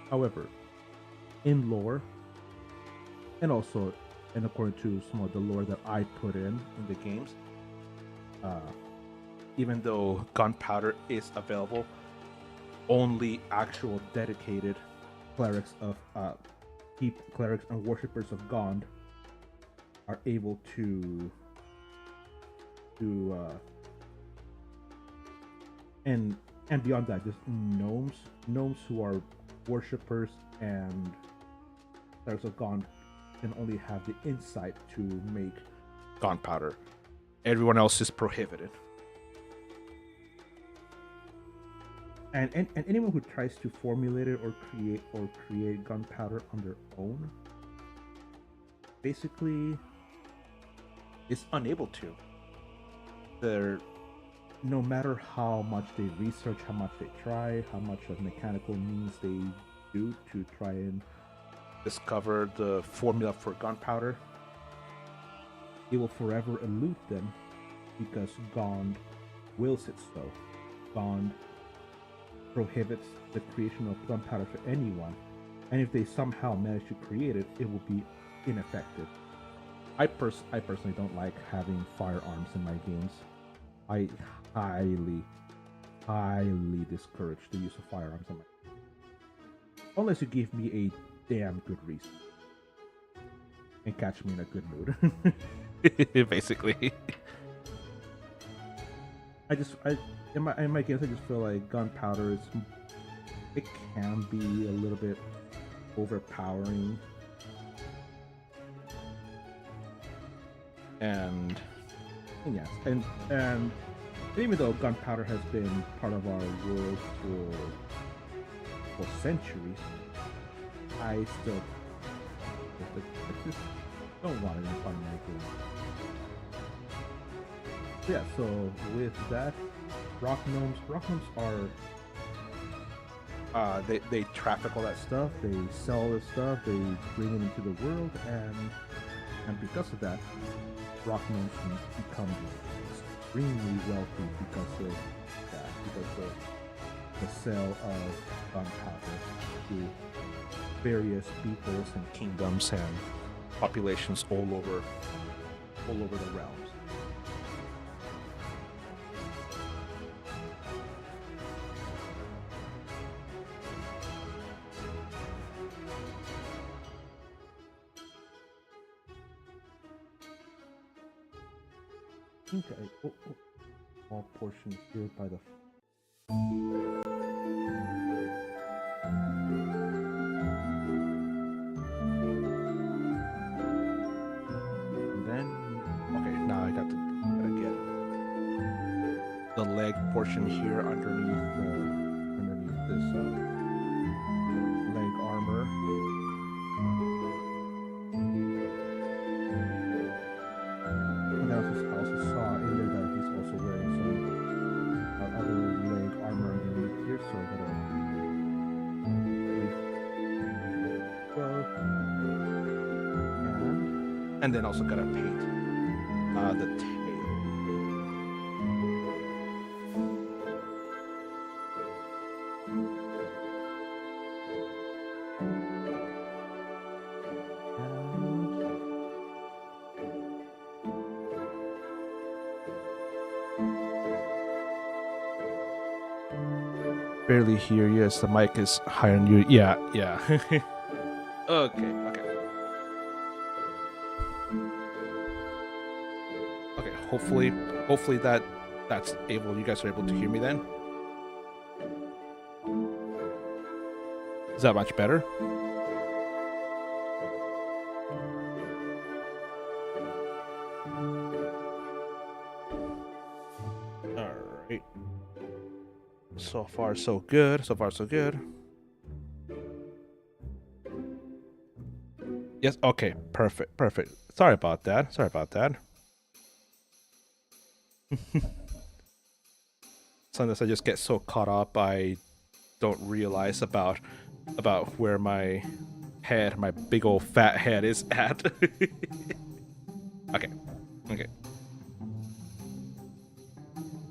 However, in lore, and also, and according to some of the lore that I put in the games, even though gunpowder is available, only actual dedicated clerics and worshippers of Gond are able to and beyond that, just gnomes who are worshippers and clerics of Gond can only have the insight to make gunpowder. Everyone else is prohibited. And anyone who tries to formulate it or create gunpowder on their own basically is unable to. They're no matter how much they research, how much they try, how much of mechanical means they do to try and discover the formula for gunpowder, it will forever elude them because Gond wills it so. Gond prohibits the creation of gunpowder for anyone, and if they somehow manage to create it, it will be ineffective. I personally don't like having firearms in my games. I highly discourage the use of firearms in my games. Unless you give me a damn good reason. And catch me in a good mood. Basically. In my games I just feel like gunpowder it can be a little bit overpowering. And yes, and even though gunpowder has been part of our world for centuries, I still just don't want it in fun making. Yeah, so with that, rock gnomes are they traffic all that stuff, they sell this stuff, they bring it into the world, and because of that, rock gnomes become extremely wealthy because of that, because of the sale of gunpowder to various peoples and kingdoms and populations all over the realms. Okay. Small portion here by the. And then, okay, now I gotta get the leg portion here underneath this leg armor. And I also saw in there that he's also wearing some other leg armor underneath here, so I gotta and then also gotta paint the tail. Barely hear you as the mic is higher than you. Yeah. Okay. Hopefully that's able. You guys are able to hear me then. Is that much better? All right. So far, so good. Yes. Okay. Perfect. Sorry about that. Sometimes I just get so caught up I don't realize about where my big old fat head is at. Okay.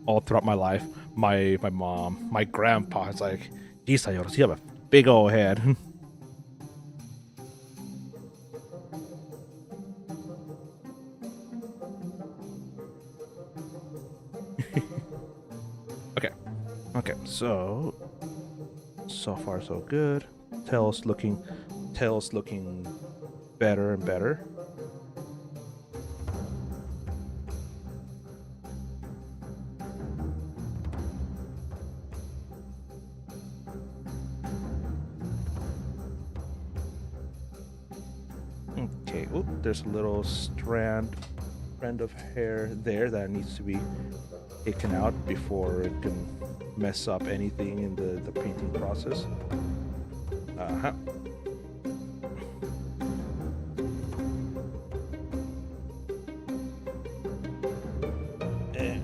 All throughout my life, my mom, my grandpa is like, "Geez, you have a big old head." Okay. So far so good. Tail's looking better and better. Okay, Oh, there's a little strand of hair there that needs to be taken out before it can mess up anything in the painting process. Uh-huh. Eh.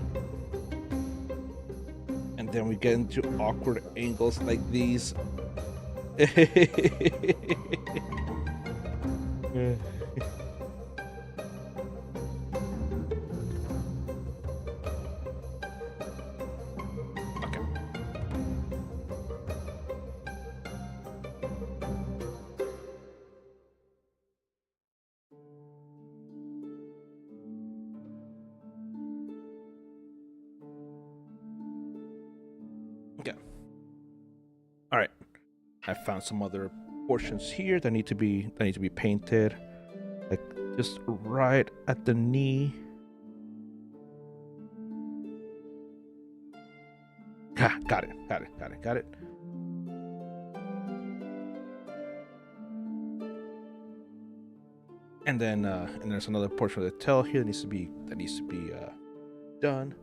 And then we get into awkward angles like these. Okay. Okay. All right. I found some other portions here that need to be painted, like just right at the knee. Ah, got it. And then and there's another portion of the tail here that needs to be done.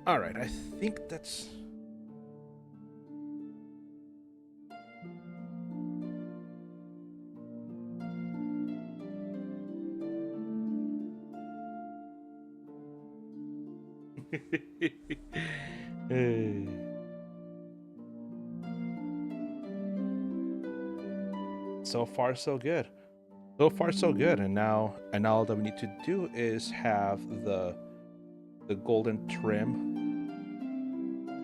All right. I think that's. Eh. So far, so good. So far, so good. And now all that we need to do is have the golden trim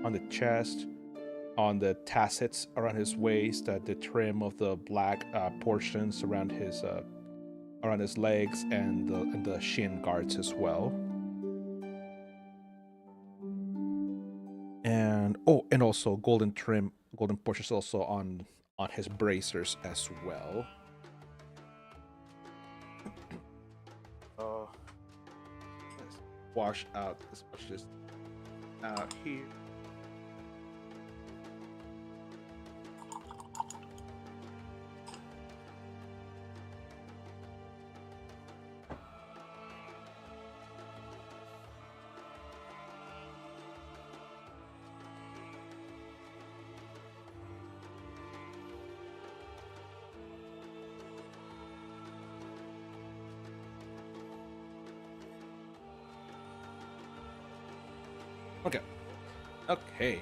on the chest, on the tassets around his waist, the trim of the black portions around his legs, and the shin guards as well. And and also golden portions also on his bracers as well. Let's wash out as much as out here.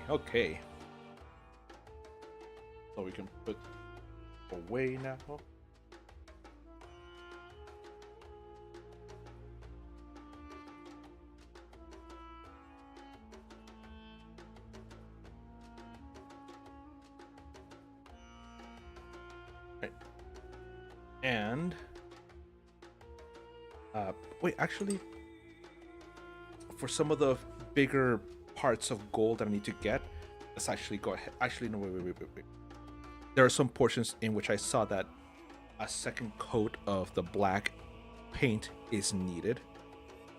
Okay. So we can put away now. Right. And wait, actually, for some of the bigger parts of gold that I need to get, let's actually go ahead. Actually, no, wait. There are some portions in which I saw that a second coat of the black paint is needed.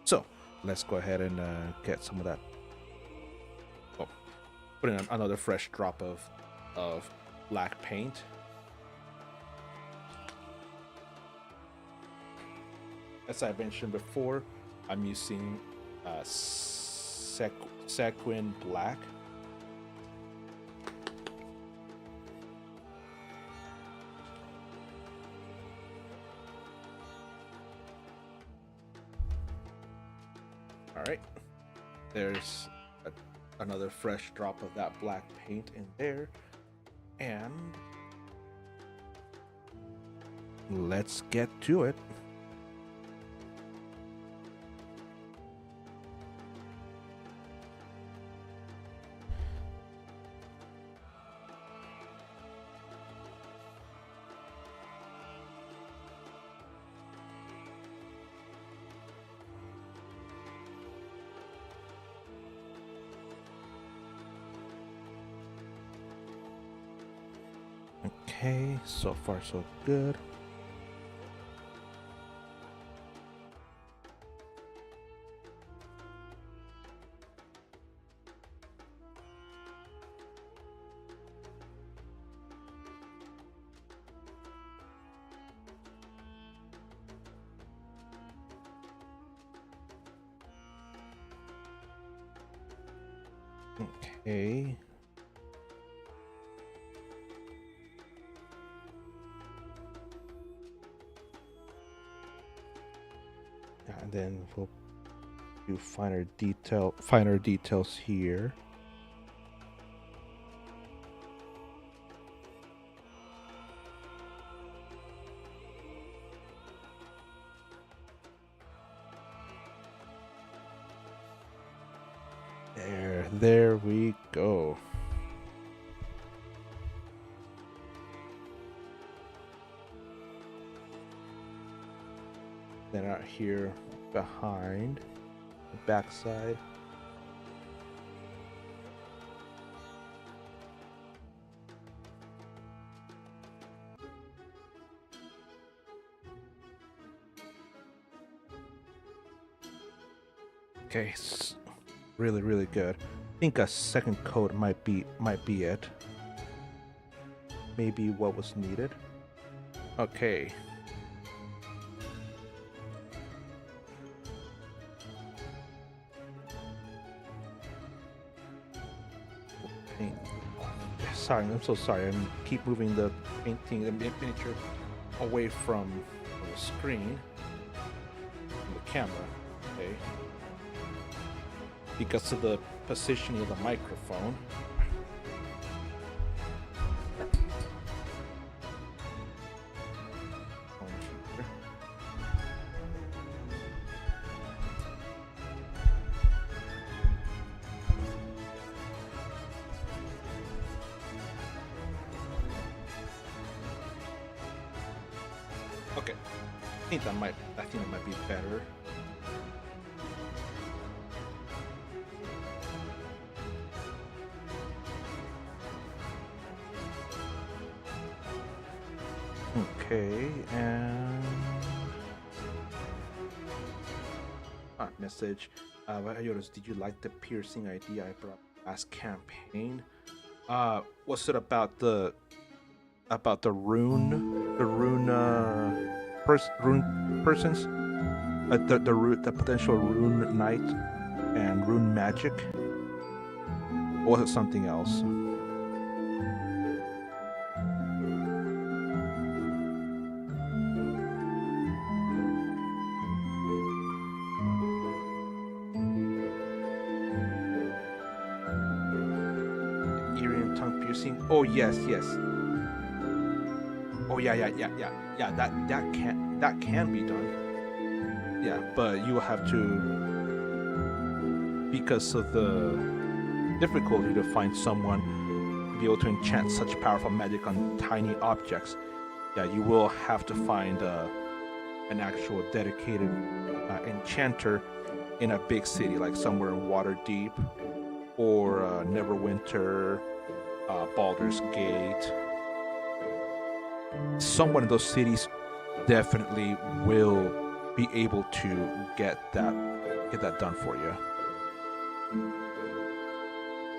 So let's go ahead and get some of that. Oh, put in another fresh drop of black paint. As I mentioned before, I'm using sequin black. All right, there's another fresh drop of that black paint in there, and let's get to it. Okay, so far so good. Okay. And then we'll do finer details here. There we go. Then out here behind the backside. Okay, really good. I think a second coat might be it. Maybe what was needed. Okay. Paint. Sorry, I'm so sorry. I keep moving the painting, the miniature away from the screen, from the camera. Okay. Because of the positioning of the microphone. Okay, I think that might be better. Okay, and message. Yoris, did you like the piercing idea I brought last campaign? Was it about the rune persons, the potential rune knight and rune magic, or was it something else? Eerie and tongue piercing. Oh yes. Oh yeah. That can be done. Yeah, but you will have to, because of the difficulty to find someone to be able to enchant such powerful magic on tiny objects. Yeah, you will have to find an actual dedicated enchanter in a big city, like somewhere in Waterdeep or Neverwinter, Baldur's Gate. Someone in those cities definitely will be able to get that done for you.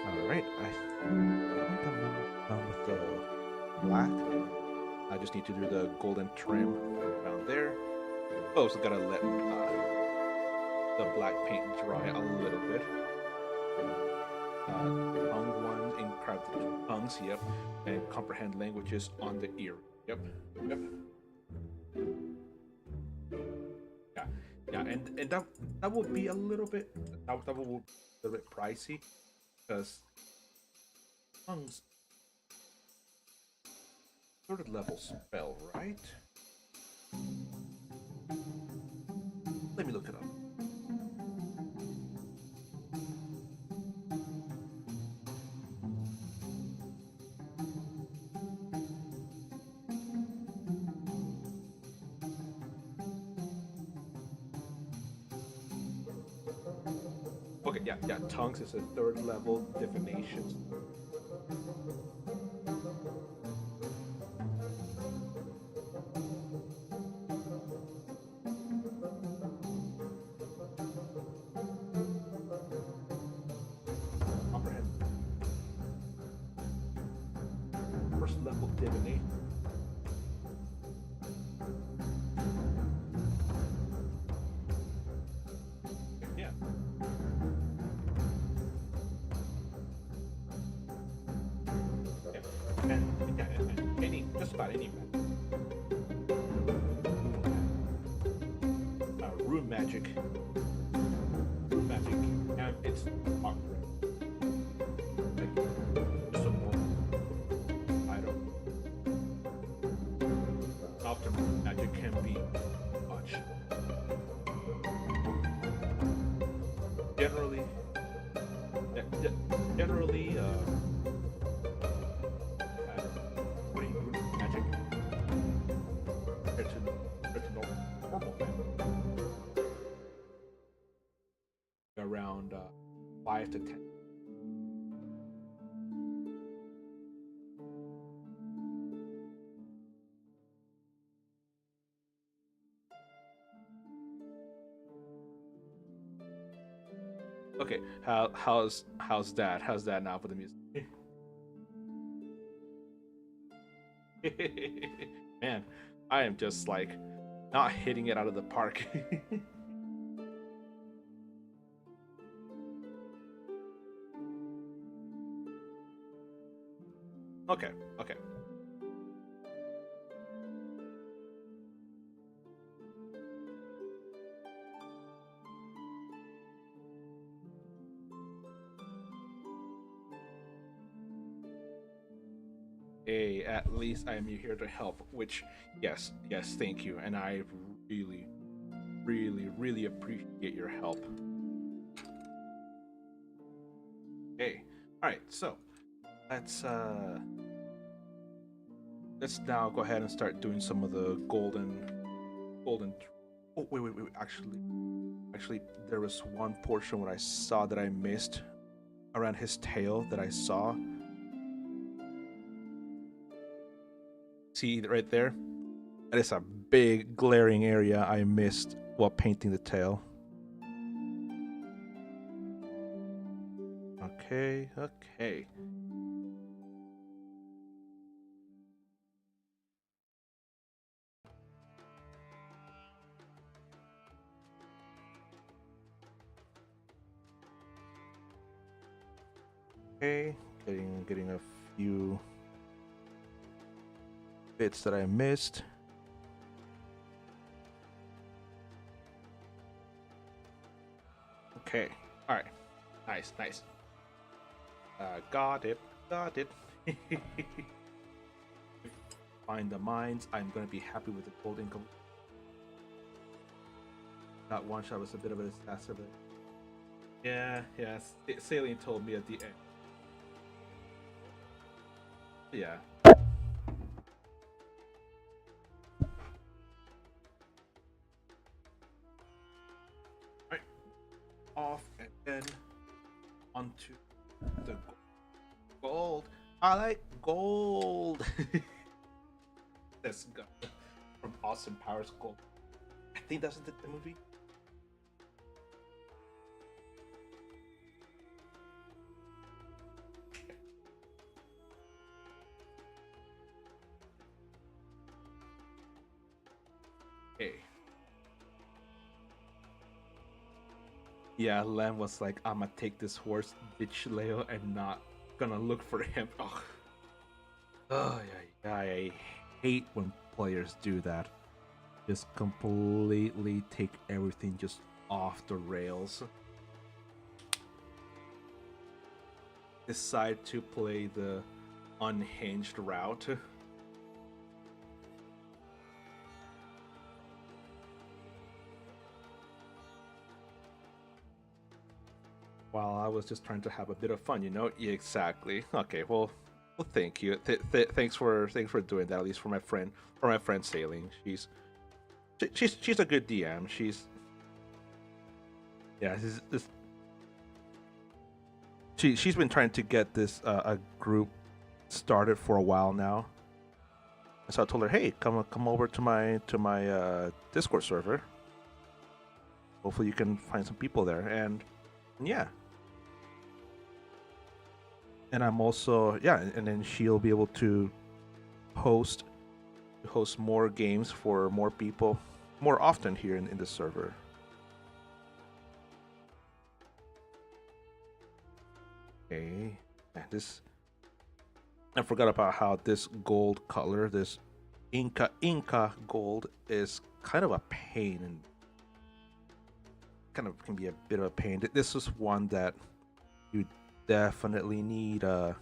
All right, I think I'm done with the black. I just need to do the golden trim around there. Oh, so gotta let the black paint dry a little bit. Tongue ones, inscribe the tongues, yep, and comprehend languages on the ear. Yep. Yeah, and that will be a little bit pricey, because tongues third level spell, right? Let me look it up. Okay, yeah, tongues is a third level divination. Comprehend. First level divination. Yeah. any rune magic, and it's awkward. Like, just a more item. Often magic can be much. Generally, generally, putting rune magic compared to normal magic around 5 to 10. Okay, how's that? How's that now for the music? Man, I am just like not hitting it out of the park. Okay, okay. Hey, at least I am here to help. Which, yes, yes, thank you, and I really, really appreciate your help. Hey, all right, so let's uh let's now go ahead and start doing some of the golden. Oh wait. Actually, there was one portion where I saw that I missed around his tail that I saw. See right there? That is a big glaring area I missed while painting the tail. Okay. Okay, getting a few bits that I missed. Okay, all right, nice. Got it. Find the mines. I'm gonna be happy with the gold income. That one shot was a bit of a disaster, but yeah. Sailing told me at the end. Yeah. Right. Off and then onto the gold. I like gold. That's good. From Austin Powers Gold. I think that's the movie. Okay. Yeah, Len was like, I'm gonna take this horse, ditch Leo, and not gonna look for him. Oh yeah, I hate when players do that. Just completely take everything just off the rails. Decide to play the unhinged route. While I was just trying to have a bit of fun, you know? Yeah, exactly. Okay, well, thank you. Thanks for doing that. At least for my friend Sailing. She's a good DM. Yeah. She's been trying to get this a group started for a while now. And so I told her, hey, come over to my Discord server. Hopefully you can find some people there, and yeah. And I'm also and then she'll be able to host more games for more people more often here in the server. Okay, and this I forgot about how this gold color, this Inca gold is kind of a pain and kind of can be a bit of a pain. This is one that you definitely need 2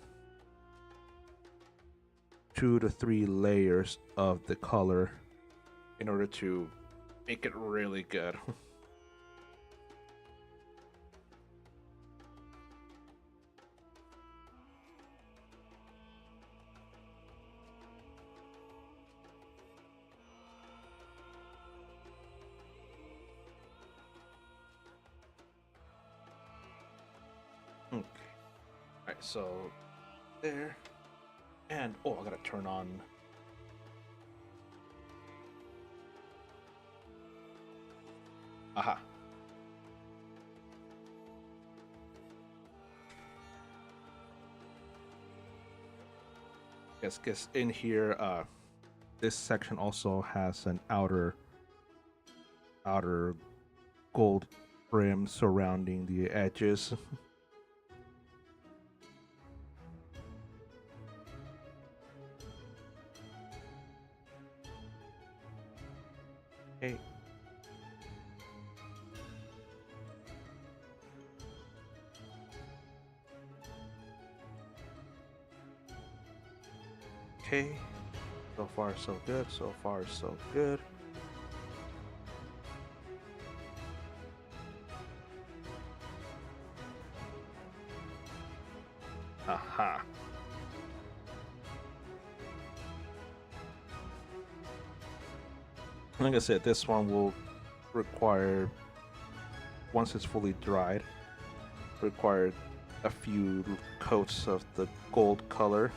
to 3 layers of the color in order to make it really good. Okay. Alright, so there. And oh, I gotta turn on. Aha. Guess in here, this section also has an outer gold brim surrounding the edges. Okay. Okay. So far, so good. So far, so good. Aha. Like I said, this one will require, once it's fully dried, require a few coats of the gold color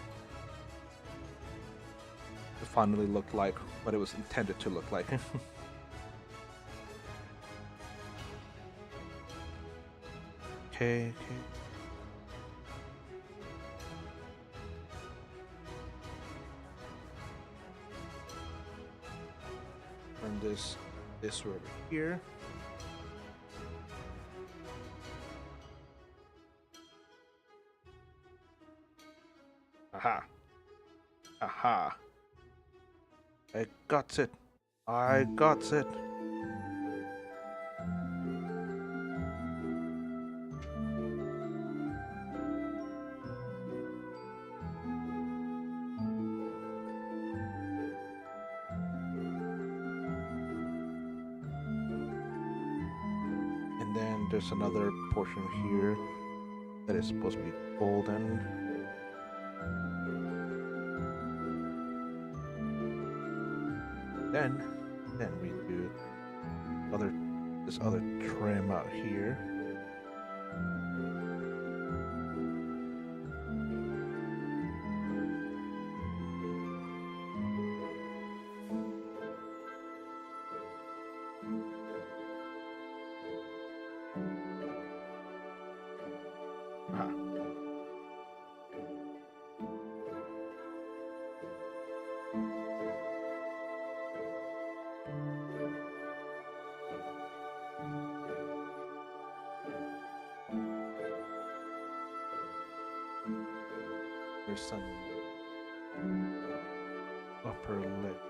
to finally look like what it was intended to look like. Okay. Turn this over here. Aha. Aha. I got it. I got it. And then there's another portion here that is supposed to be golden. Then we do this other trim out here. There's some upper lip.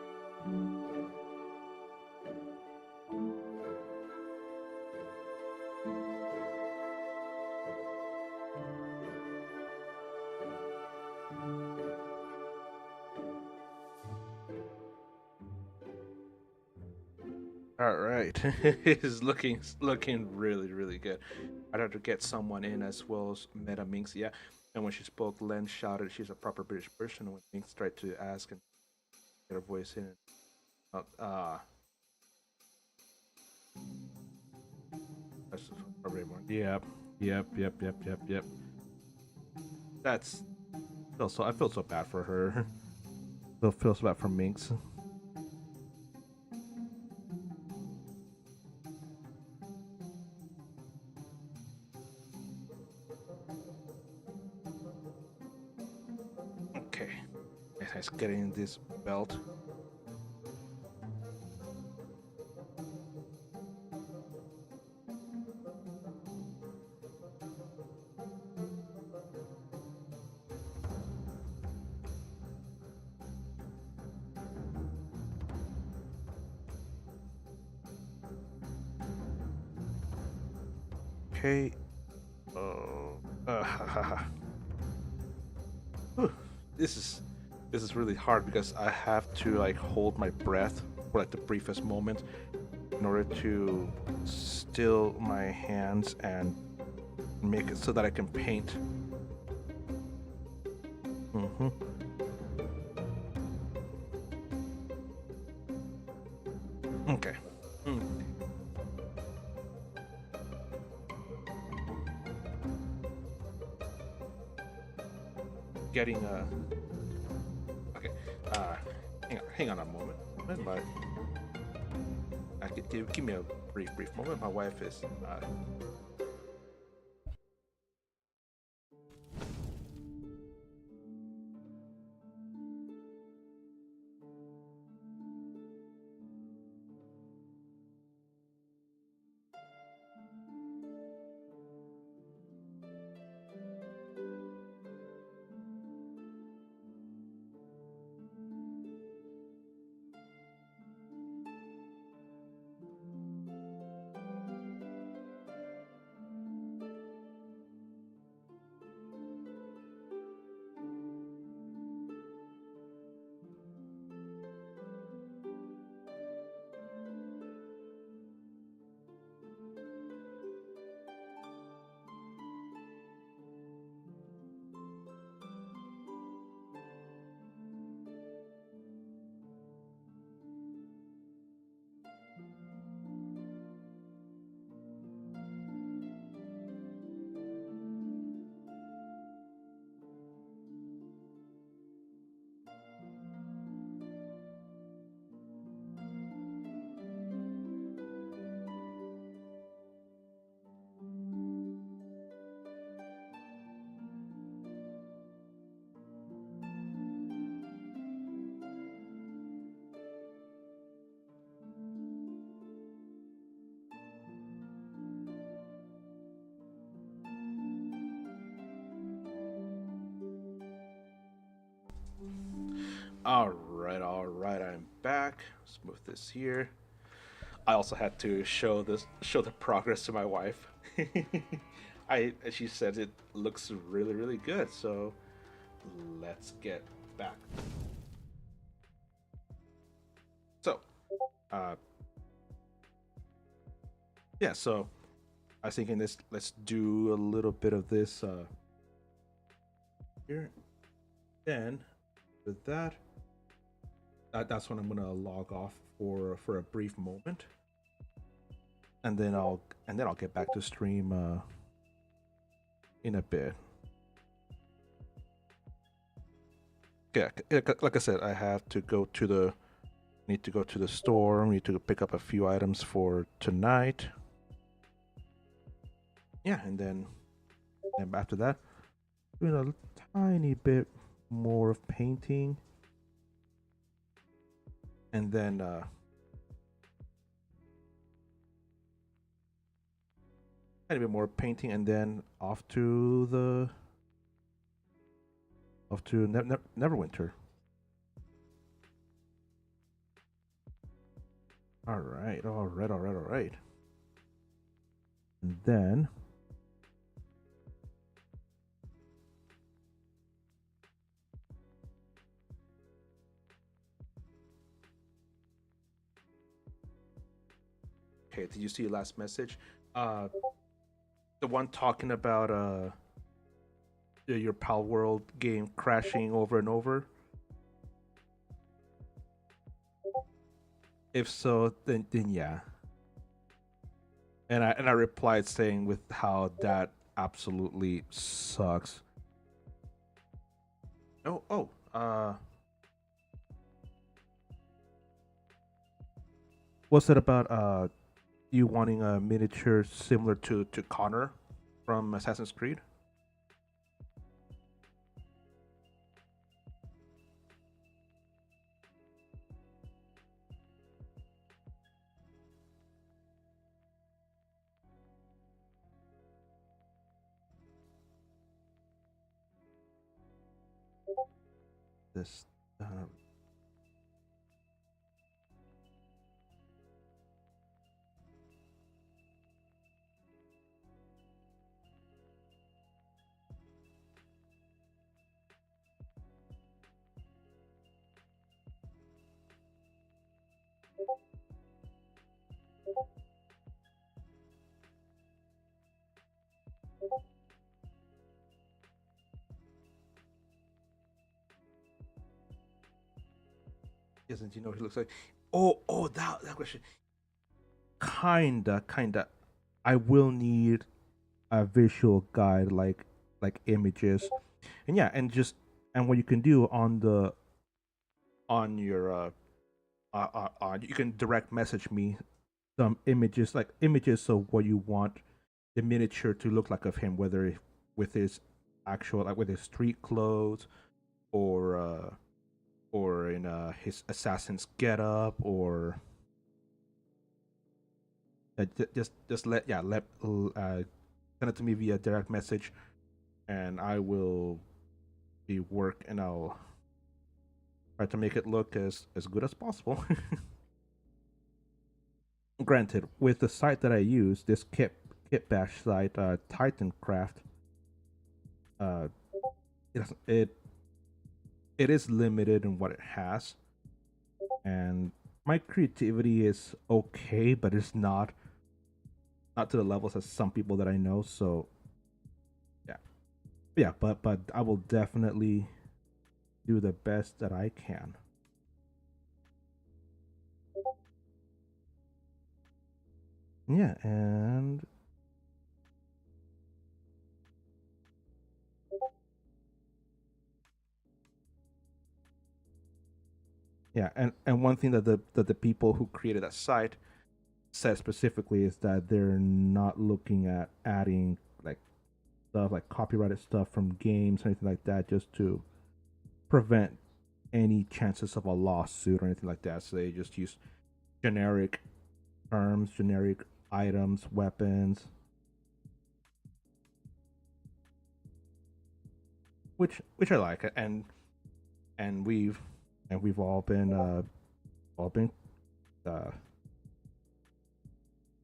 All right, it's looking really good. I'd have to get someone in as well as Meta Minx. Yeah, and when she spoke, Len shouted she's a proper British person. And when Minx tried to ask and get her voice in, that's probably more. Yep. That's I feel so bad for her. Feel so bad for Minx. Okay, it's getting this belt. Okay. Oh. Uh, Whew. this is this is really hard because I have to like hold my breath for like the briefest moment in order to still my hands and make it so that I can paint. Mm-hmm. Okay. Mm. Getting okay. Uh, hang on a moment. But give me a brief moment. My wife is all right. I'm back. Let's move this here. I also had to show the progress to my wife. She said it looks really good. So let's get back. So, uh, yeah. So I was thinking this. Let's do a little bit of this here. Then with that, that's when I'm gonna log off for a brief moment, and then I'll get back to stream in a bit. Yeah, like I said, I have to go to the need to go to the store. Need to pick up a few items for tonight. Yeah, and after that, doing a tiny bit more of painting, and then tiny bit more painting, and then off to Neverwinter. All right. And then okay, did you see your last message? Uh, the one talking about your Pal World game crashing over and over. If so, then yeah. And I replied saying with how that absolutely sucks. Oh, what's it about you wanting a miniature similar to Connor from Assassin's Creed? This Doesn't he know what he looks like? Oh, that question. Kinda. I will need a visual guide, like images, and yeah, and what you can do on the on your you can direct message me some images, like images of what you want the miniature to look like of him, whether with his actual, like with his street clothes, or in his assassin's getup, or just let send it to me via direct message, and I will be work and I'll try to make it look as good as possible. Granted, with the site that I use, this kit bash site, Titancraft, uh, it it is limited in what it has, and my creativity is okay, but it's not to the levels as some people that I know. So yeah, yeah, but I will definitely do the best that I can. Yeah, and yeah, and one thing that the people who created that site said specifically is that they're not looking at adding like stuff like copyrighted stuff from games or anything like that, just to prevent any chances of a lawsuit or anything like that. So they just use generic terms, generic items, weapons, which I like, and we've all been uh,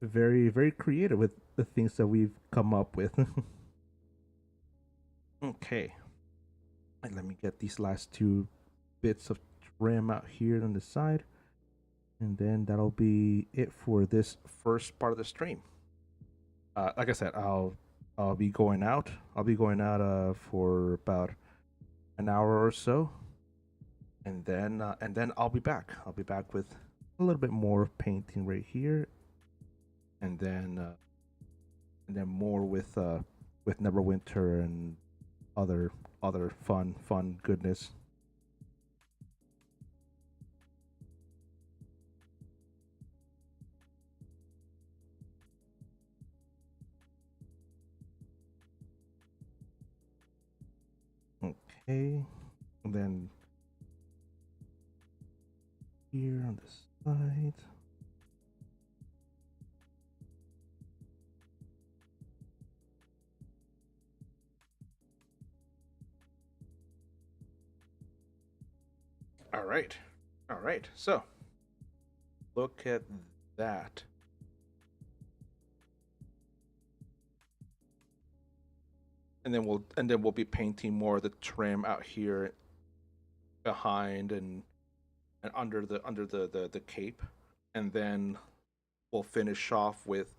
very creative with the things that we've come up with. Okay, and let me get these last two bits of trim out here on the side, and then that'll be it for this first part of the stream. Like I said, I'll be going out. I'll be going out for about an hour or so, and then I'll be back. I'll be back with a little bit more painting right here, and then more with Neverwinter and other fun goodness. Okay, and then here on the side. All right, all right. So look at that. And then we'll be painting more of the trim out here behind and under the cape, and then we'll finish off with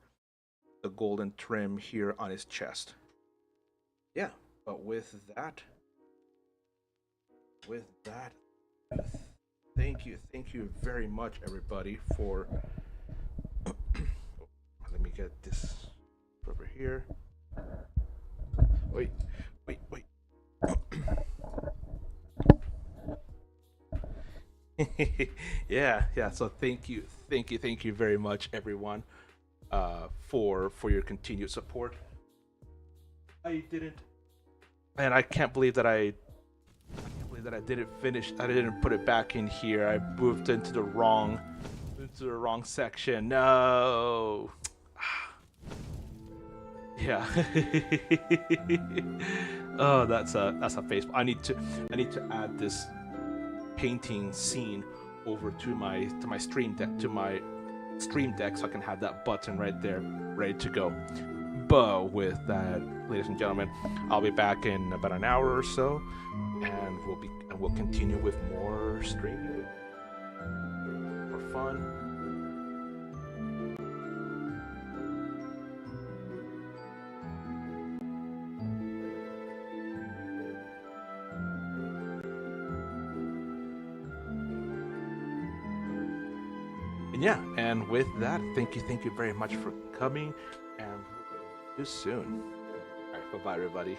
the golden trim here on his chest. Yeah, but with that, thank you very much, everybody, for. Let me get this over here. Wait, wait. Yeah. So thank you very much, everyone, for your continued support. I didn't, and I can't believe that I didn't finish. I didn't put it back in here. I moved into the wrong section. No. Yeah. Oh, that's a face. I need to add this painting scene over to my stream deck so I can have that button right there ready to go. But with that, ladies and gentlemen, I'll be back in about an hour or so, and we'll continue with more streaming, more fun. And yeah, and with that, thank you very much for coming, and we'll see you soon. All right, bye bye, everybody.